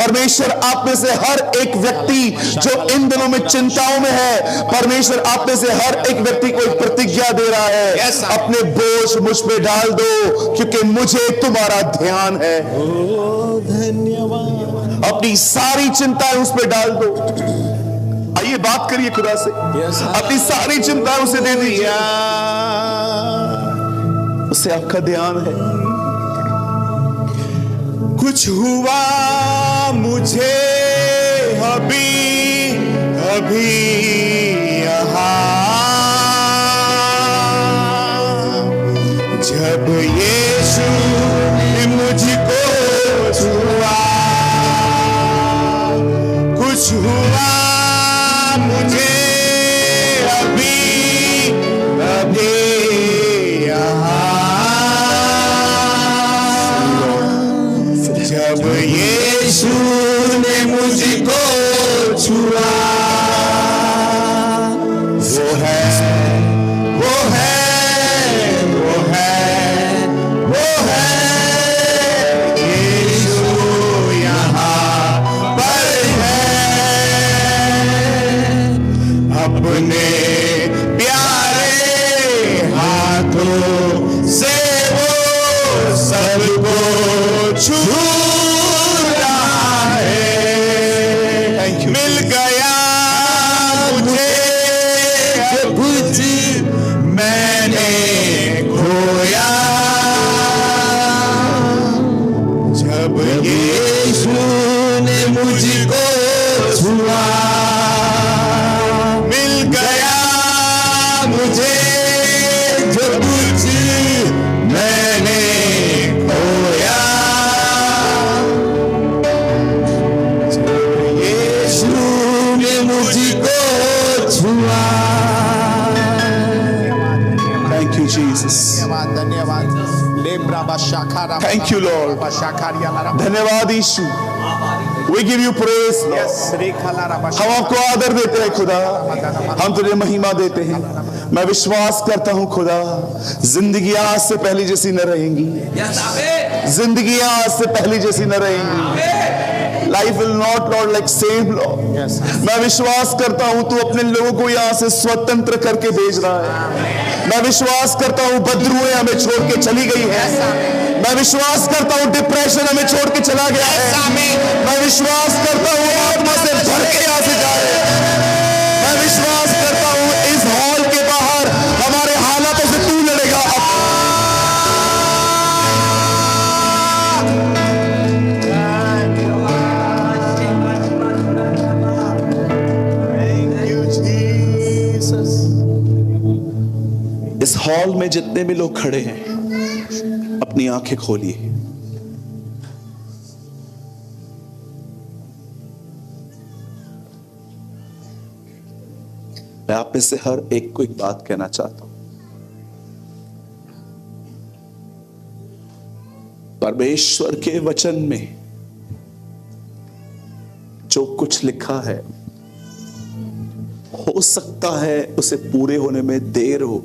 S1: परमेश्वर, आप में से हर एक व्यक्ति जो इन दिनों में चिंताओं में है, परमेश्वर आप में से हर एक व्यक्ति को एक प्रतिज्ञा दे रहा है,
S4: Yes, sir.
S1: अपने बोझ मुझ पे डाल दो, क्योंकि मुझे तुम्हारा ध्यान है। अपनी सारी चिंताएं उस पे डाल दो। आइए बात करिए खुदा से, अपनी सारी चिंताएं उसे दे दीजिए, उसे आपका ध्यान है।
S4: कुछ हुआ मुझे अभी अभी यहाँ, जब यीशु ने मुझको छुआ। कुछ हुआ मुझे अभी अभी जब यीशु ने मुझको छुआ। वो है, वो है, वो है, वो है यीशु यहाँ पर है। अपने प्यारे हाथों से वो सबको छू मिल गया मुझे कुछ मैंने खोया। जब यीशु ने मुझको छुआ, मिल गया मुझे जो कुछ
S1: you, Jesus.
S4: धन्यवाद Thank you, Lord. धन्यवाद यीशु. We give you praise, Lord. हम आपको आदर देते हैं खुदा, हम तुझे महिमा देते हैं. मैं विश्वास करता हूं खुदा, जिंदगी आज से पहली जैसी न रहेंगी. जिंदगी आज से पहली जैसी न रहेंगी. Life will not Lord like same Lord. मैं विश्वास करता हूं तू अपने लोगों को यहां से स्वतंत्र करके भेज रहा है. मैं विश्वास करता हूं बदरुएं हमें छोड़ के चली गई है. मैं विश्वास करता हूं डिप्रेशन हमें छोड़ के चला गया है. मैं विश्वास करता हूं आत्मा से भर के यहां से जा रहे हैं. मैं विश्वास करता हूं इस हॉल के बाहर हमारे हालातों से तू लड़ेगा.
S1: इस हॉल में जितने भी लोग खड़े हैं, अपनी आंखें खोलिए. मैं आप में से हर एक को एक बात कहना चाहता हूं. परमेश्वर के वचन में जो कुछ लिखा है, हो सकता है उसे पूरे होने में देर हो,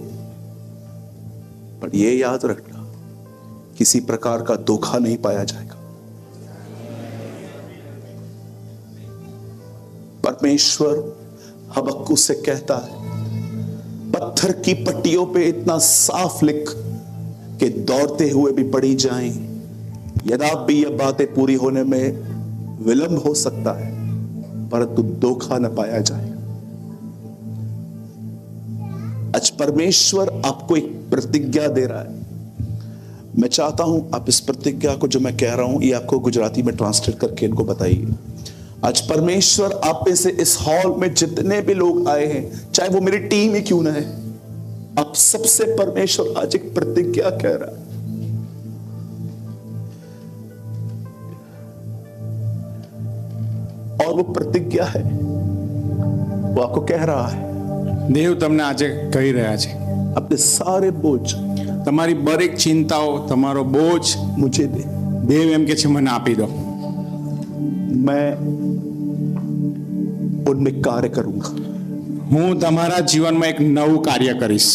S1: पर यह याद रखना किसी प्रकार का धोखा नहीं पाया जाएगा. परमेश्वर हबक्कू से कहता है, पत्थर की पट्टियों पे इतना साफ लिख कि दौड़ते हुए भी पढ़ी जाएं. यद्यपि ये बातें पूरी होने में विलंब हो सकता है, परंतु धोखा न पाया जाएगा. आज परमेश्वर आपको एक प्रतिज्ञा दे रहा है. मैं चाहता हूं आप इस प्रतिज्ञा को जो मैं कह रहा हूं, ये आपको गुजराती में ट्रांसलेट करके इनको बताइए. आज परमेश्वर आप में से इस हॉल में जितने भी लोग आए हैं, चाहे वो मेरी टीम ही क्यों ना है, आप सबसे परमेश्वर आज एक प्रतिज्ञा कह रहा है. और वो प्रतिज्ञा है, वो आपको कह रहा है,
S4: દેવ તમને આજે કહી રહ્યા છે,
S1: अपने सारे बोझ
S4: તમારી દરેક ચિંતાઓ, તમારો બોજ
S1: मुझे दे.
S4: દેવ એમ કે છે મને આપી દો.
S1: मैं उनमें कार्य करूंगा.
S4: હું તમારા જીવનમાં એક નવું કાર્ય કરીશ.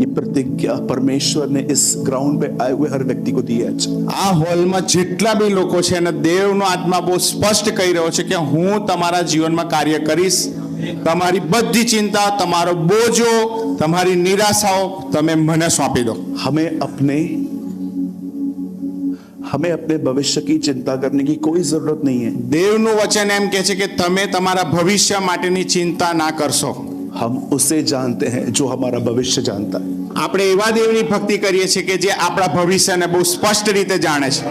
S1: ये प्रतिज्ञा परमेश्वर ने इस ग्राउंड पे आए हुए हर व्यक्ति को दी है.
S4: આ હોલમાં જેટલા બી લોકો છે અને દેવનો આત્મા બહુ સ્પષ્ટ કહી રહ્યો છે કે હું તમારા જીવનમાં કાર્ય કરીશ. તમારી બધી ચિંતા, તમારો બોજો, તમારી નિરાશાઓ તમે મને સોંપી દો.
S1: हमें अपने भविष्य की चिंता करने की कोई जरूरत नहीं है.
S4: દેવનું વચન એમ કહે છે કે તમે તમારા ભવિષ્ય માટેની ચિંતા ના કરશો.
S1: हम उसे जानते हैं जो हमारा भविष्य जानता है.
S4: આપણે એવા દેવની ભક્તિ કરીએ છીએ કે જે આપણા ભવિષ્યને બહુ સ્પષ્ટ રીતે જાણે છે.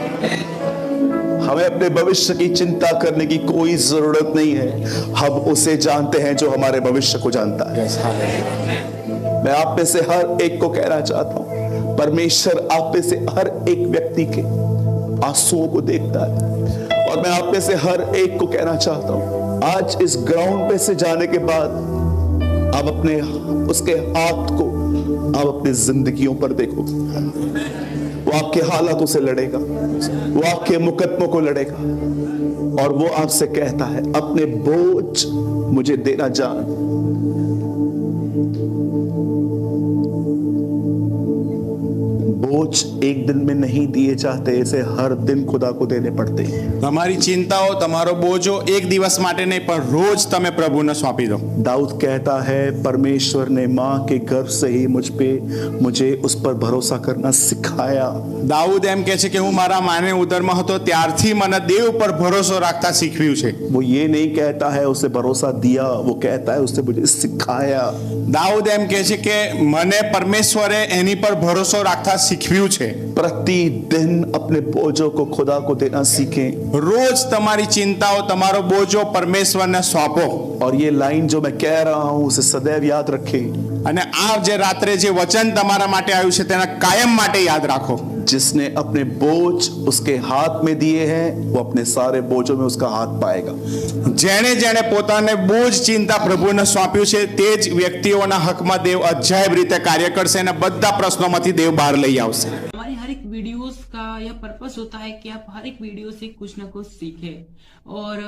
S1: हमें अपने भविष्य की चिंता करने की कोई जरूरत नहीं है. हम उसे जानते हैं जो हमारे भविष्य को जानता है. मैं आप में से हर एक को कहना चाहता हूं, परमेश्वर आप में से हर एक व्यक्ति के आंसुओं को देखता है. और मैं आप में से हर एक को कहना चाहता हूं, आज इस ग्राउंड पे से जाने के बाद आप अपने उसके हाथ को आप अपनी जिंदगियों पर देखो. वो आपके हालातों से लड़ेगा, वो आपके मुकदमों को लड़ेगा, और वो आपसे कहता है, अपने बोझ मुझे देना जान. बोझ एक दिन में नहीं दिए जाते, इसे हर दिन खुदा को देने पड़ते हैं.
S4: તમારી ચિંતાઓ, તમારો બોજો એક દિવસ માટે નહીં પણ રોજ તમે પ્રભુને સોંપી દો.
S1: दाऊद कहता है, परमेश्वर ने मां के गर्भ से ही मुझे उस पर भरोसा करना सिखाया.
S4: દાઉદ એમ કહે છે કે હું મારા માને ઉદરમાં હતો ત્યારથી મને દેવ પર ભરોસો રાખતા શીખવ્યું છે.
S1: वो ये नहीं कहता है उसे भरोसा दिया, वो कहता है उसने मुझे सिखाया.
S4: દાઉદ એમ કહે છે કે મને પરમેશ્વરે એની પર ભરોસો રાખતા શીખવ્યું છે.
S1: प्रतिदिन अपने बोझों को खुदा को देना सीखें.
S4: રોજ તમારી ચિંતાઓ, તમારો બોજો પરમેશ્વરને સોંપો.
S1: और ये लाइन जो मैं कह रहा हूं उसे सदैव याद रखें.
S4: અને આ જે રાત્રે જે વચન તમારા માટે આવ્યું છે તેને કાયમ માટે યાદ રાખો. जिसने अपने बोझ उसके हाथ में दिए हैं वो अपने सारे बोझों में उसका हाथ पाएगा।
S5: જેણે જેણે પોતાને બોજ ચિંતા પ્રભુને સોંપ્યું છે તે જ વ્યક્તિઓના હકમાં દેવ અજાયબ રીતે કાર્ય કરશે અને બધા પ્રશ્નોમાંથી દેવ બહાર લઈ આવશે।
S6: हमारे हर एक वीडियोस का यह पर्पस होता है कि आप हर एक वीडियो से कुछ ना कुछ सीखें। और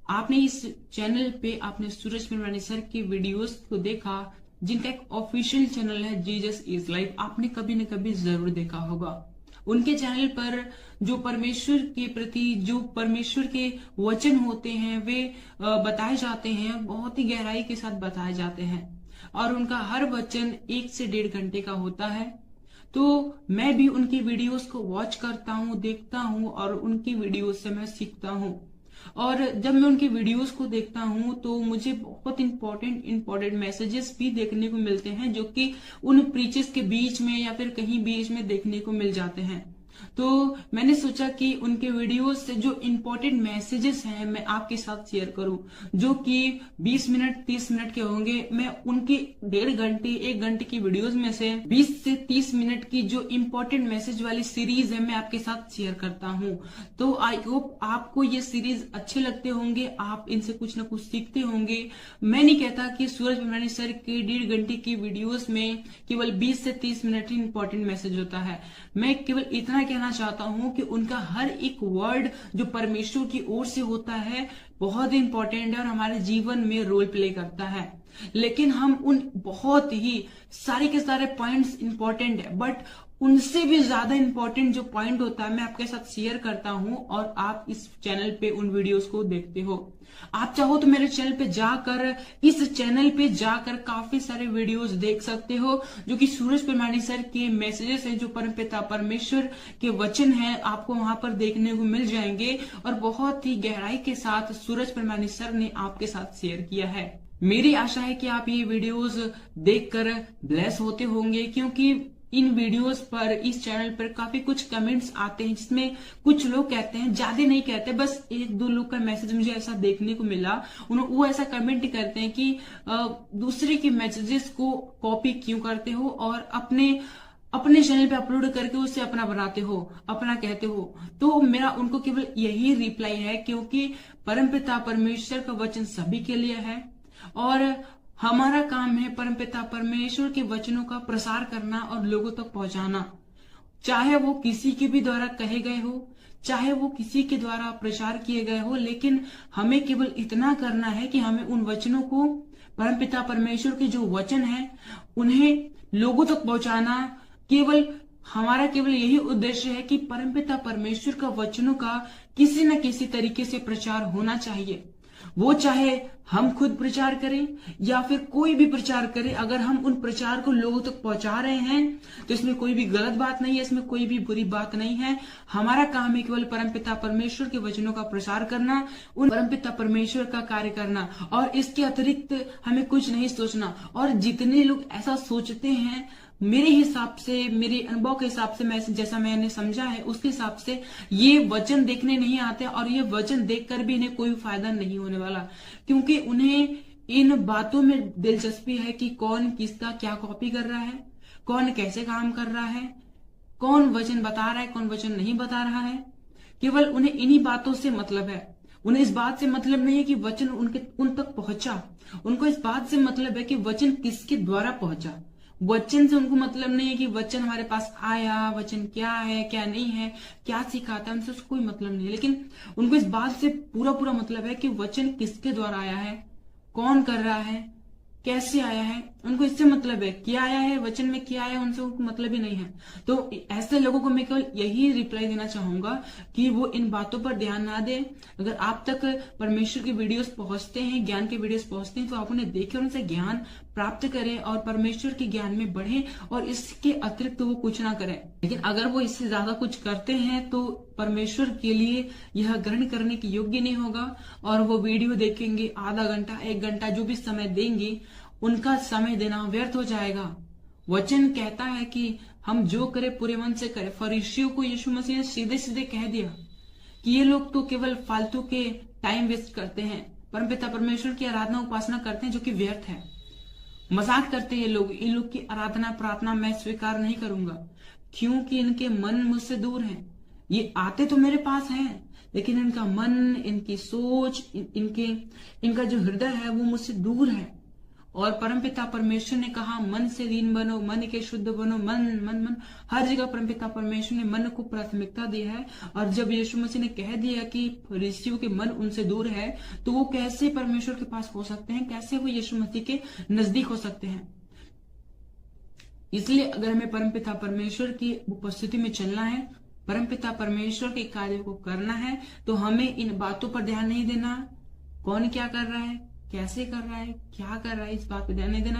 S6: आपने इस चैनल पे आपने सूरज पिरवानी सर की वीडियोस को देखा, जिनका एक ऑफिशियल चैनल है जीसस इज लाइफ, आपने कभी न कभी जरूर देखा होगा। उनके चैनल पर जो परमेश्वर के प्रति जो परमेश्वर के वचन होते हैं वे बताए जाते हैं, बहुत ही गहराई के साथ बताए जाते हैं और उनका हर वचन 1 से 1.5 घंटे का होता है। तो मैं भी उनकी वीडियोस को वॉच करता हूँ, देखता हूँ और उनकी वीडियोस से मैं सीखता हूँ। और जब मैं उनकी वीडियोस को देखता हूँ तो मुझे बहुत इंपॉर्टेंट मैसेजेस भी देखने को मिलते हैं, जो कि उन प्रीचेस के बीच में या फिर कहीं बीच में देखने को मिल जाते हैं। तो मैंने सोचा कि उनके वीडियोस से जो इंपॉर्टेंट मैसेजेस हैं मैं आपके साथ शेयर करूं, जो कि 20 मिनट 30 मिनट के होंगे। मैं उनकी 1.5 घंटे 1 घंटे की वीडियोस में से 20 से 30 मिनट की जो इंपॉर्टेंट मैसेज वाली सीरीज है मैं आपके साथ शेयर करता हूं। तो आई होप आपको ये सीरीज अच्छे लगते होंगे, आप इनसे कुछ ना कुछ सीखते होंगे। मैं नहीं कहता कि सूरज पिरवानी सर की 1.5 घंटे की वीडियोस में केवल 20 से 30 मिनट ही इंपॉर्टेंट मैसेज होता है। मैं केवल इतना कहना चाहता हूं कि उनका हर एक वर्ड जो परमेश्वर की ओर से होता है बहुत इंपॉर्टेंट है और हमारे जीवन में रोल प्ले करता है। लेकिन हम उन बहुत ही सारे के सारे पॉइंट्स इंपॉर्टेंट है, बट उनसे भी ज्यादा इंपॉर्टेंट जो पॉइंट होता है मैं आपके साथ शेयर करता हूं और आप इस चैनल पे उन वीडियोस को देखते हो। आप चाहो तो मेरे चैनल पे जाकर काफी सारे वीडियोस देख सकते हो, जो कि सूरज पिरवानी सर के मैसेजेस हैं, जो परमपिता परमेश्वर के वचन हैं, आपको वहां पर देखने को मिल जाएंगे और बहुत ही गहराई के साथ सूरज पिरवानी सर ने आपके साथ शेयर किया है। मेरी आशा है कि आप ये वीडियोस देखकर ब्लेस होते होंगे, क्योंकि इन वीडियोस पर इस चैनल पर काफी कुछ कमेंट्स आते हैं जिसमें कुछ लोग कहते हैं, ज्यादा नहीं कहते, बस 1-2 लोग का मैसेज मुझे ऐसा देखने को मिला, वो ऐसा कमेंट करते हैं कि दूसरे के मैसेजेस को कॉपी क्यों करते हो और अपने चैनल पे अपलोड करके उसे अपना बनाते हो, अपना कहते हो। तो मेरा उनको केवल यही रिप्लाई है, क्योंकि परमपिता परमेश्वर का वचन सभी के लिए है और हमारा काम है परमपिता परमेश्वर के वचनों का प्रसार करना और लोगों तक पहुंचाना, चाहे वो किसी के भी द्वारा कहे गए हो, चाहे वो किसी के द्वारा प्रचार किए गए हो। लेकिन हमें केवल इतना करना है कि हमें उन वचनों को, परमपिता परमेश्वर के जो वचन है उन्हें लोगों तक पहुंचाना। हमारा केवल यही उद्देश्य है कि परमपिता परमेश्वर का वचनों का किसी न किसी तरीके से प्रचार होना चाहिए। वो चाहे हम खुद प्रचार करें या फिर कोई भी प्रचार करे, अगर हम उन प्रचार को लोगों तक पहुंचा रहे हैं तो इसमें कोई भी गलत बात नहीं है, इसमें कोई भी बुरी बात नहीं है। हमारा काम है केवल परमपिता परमेश्वर के वचनों का प्रसार करना, उन परमपिता परमेश्वर का कार्य करना और इसके अतिरिक्त हमें कुछ नहीं सोचना। और जितने लोग ऐसा सोचते हैं, मेरे हिसाब से, मेरे अनुभव के हिसाब से, मैं जैसा मैंने समझा है उसके हिसाब से ये वचन देखने नहीं आते और ये वचन देखकर भी इन्हें कोई फायदा नहीं होने वाला, क्योंकि उन्हें इन बातों में दिलचस्पी है कि कौन किसका क्या कॉपी कर रहा है, कौन कैसे काम कर रहा है, कौन वचन बता रहा है, कौन वचन नहीं बता रहा है। केवल उन्हें इन्हीं बातों से मतलब है। उन्हें इस बात से मतलब नहीं है कि वचन उन तक पहुंचा, उनको इस बात से मतलब है कि वचन किसके द्वारा पहुंचा। वचन से उनको मतलब नहीं है कि वचन हमारे पास आया, वचन क्या है क्या नहीं है, क्या सिखाता है, उनसे उसको कोई मतलब नहीं है। लेकिन उनको इस बात से पूरा मतलब है कि वचन किसके द्वारा आया है, कौन कर रहा है, कैसे आया है, उनको इससे मतलब है। क्या आया है, वचन में क्या आया है, उनसे उनको मतलब ही नहीं है। तो ऐसे लोगों को मैं केवल यही रिप्लाई देना चाहूंगा कि वो इन बातों पर ध्यान ना दें। अगर आप तक परमेश्वर की वीडियोस पहुंचते हैं, ज्ञान के वीडियोस पहुंचते हैं, तो आप उन्हें देखें, उनसे ज्ञान प्राप्त करें और परमेश्वर के ज्ञान में बढ़ें और इसके अतिरिक्त वो कुछ ना करें। लेकिन अगर वो इससे ज्यादा कुछ करते हैं तो परमेश्वर के लिए यह ग्रहण करने के योग्य नहीं होगा और वो वीडियो देखेंगे, आधा घंटा 1 घंटा जो भी समय देंगे, उनका समय देना व्यर्थ हो जाएगा। वचन कहता है कि हम जो करें पूरे मन से करें। फरीसियों को यीशु मसीह ने सीधे सीधे कह दिया कि ये लोग तो केवल फालतू के टाइम वेस्ट करते हैं, परमपिता परमेश्वर की आराधना उपासना करते हैं जो कि व्यर्थ है। मजाक करते हैं ये लोग, इन लोग की आराधना प्रार्थना मैं स्वीकार नहीं करूंगा। क्योंकि इनके मन मुझसे दूर हैं। ये आते तो मेरे पास हैं, लेकिन इनका मन, इनकी सोच, इनका जो हृदय है वो मुझसे दूर है। और परमपिता परमेश्वर ने कहा मन से दीन बनो, मन के शुद्ध बनो। मन मन मन हर जगह परमपिता परमेश्वर ने मन को प्राथमिकता दी है। और जब यीशु मसीह ने कह दिया कि फरीसियों के मन उनसे दूर है, तो वो कैसे परमेश्वर के पास हो सकते हैं, कैसे वो यीशु मसीह के नजदीक हो सकते हैं। इसलिए अगर हमें परमपिता परमेश्वर की उपस्थिति में चलना है, परमपिता परमेश्वर के कार्य को करना है, तो हमें इन बातों पर ध्यान नहीं देना, कौन क्या कर रहा है, कैसे कर रहा है, क्या कर रहा है, इस बात पे ध्यान नहीं देना।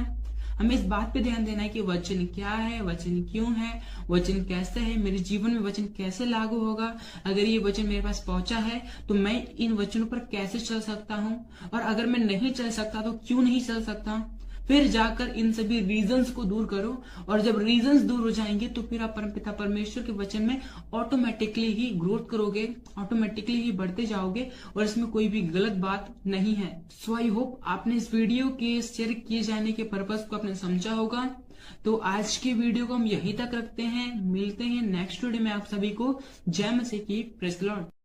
S6: हमें इस बात पे ध्यान देना है कि वचन क्या है, वचन क्यों है, वचन कैसे है, मेरे जीवन में वचन कैसे लागू होगा। अगर ये वचन मेरे पास पहुंचा है तो मैं इन वचनों पर कैसे चल सकता हूं, और अगर मैं नहीं चल सकता तो क्यों नहीं चल सकता। फिर जाकर इन सभी रीजंस को दूर करो, और जब रीजंस दूर हो जाएंगे तो फिर आप परमपिता परमेश्वर के वचन में ऑटोमेटिकली ही ग्रोथ करोगे, ऑटोमेटिकली ही बढ़ते जाओगे, और इसमें कोई भी गलत बात नहीं है। सो आई होप आपने इस वीडियो के शेयर किए जाने के पर्पस को आपने समझा होगा। तो आज की वीडियो को हम यहीं तक रखते हैं, मिलते हैं नेक्स्ट वीडियो में। आप सभी को जय मसीह की, प्रेज़ द लॉर्ड।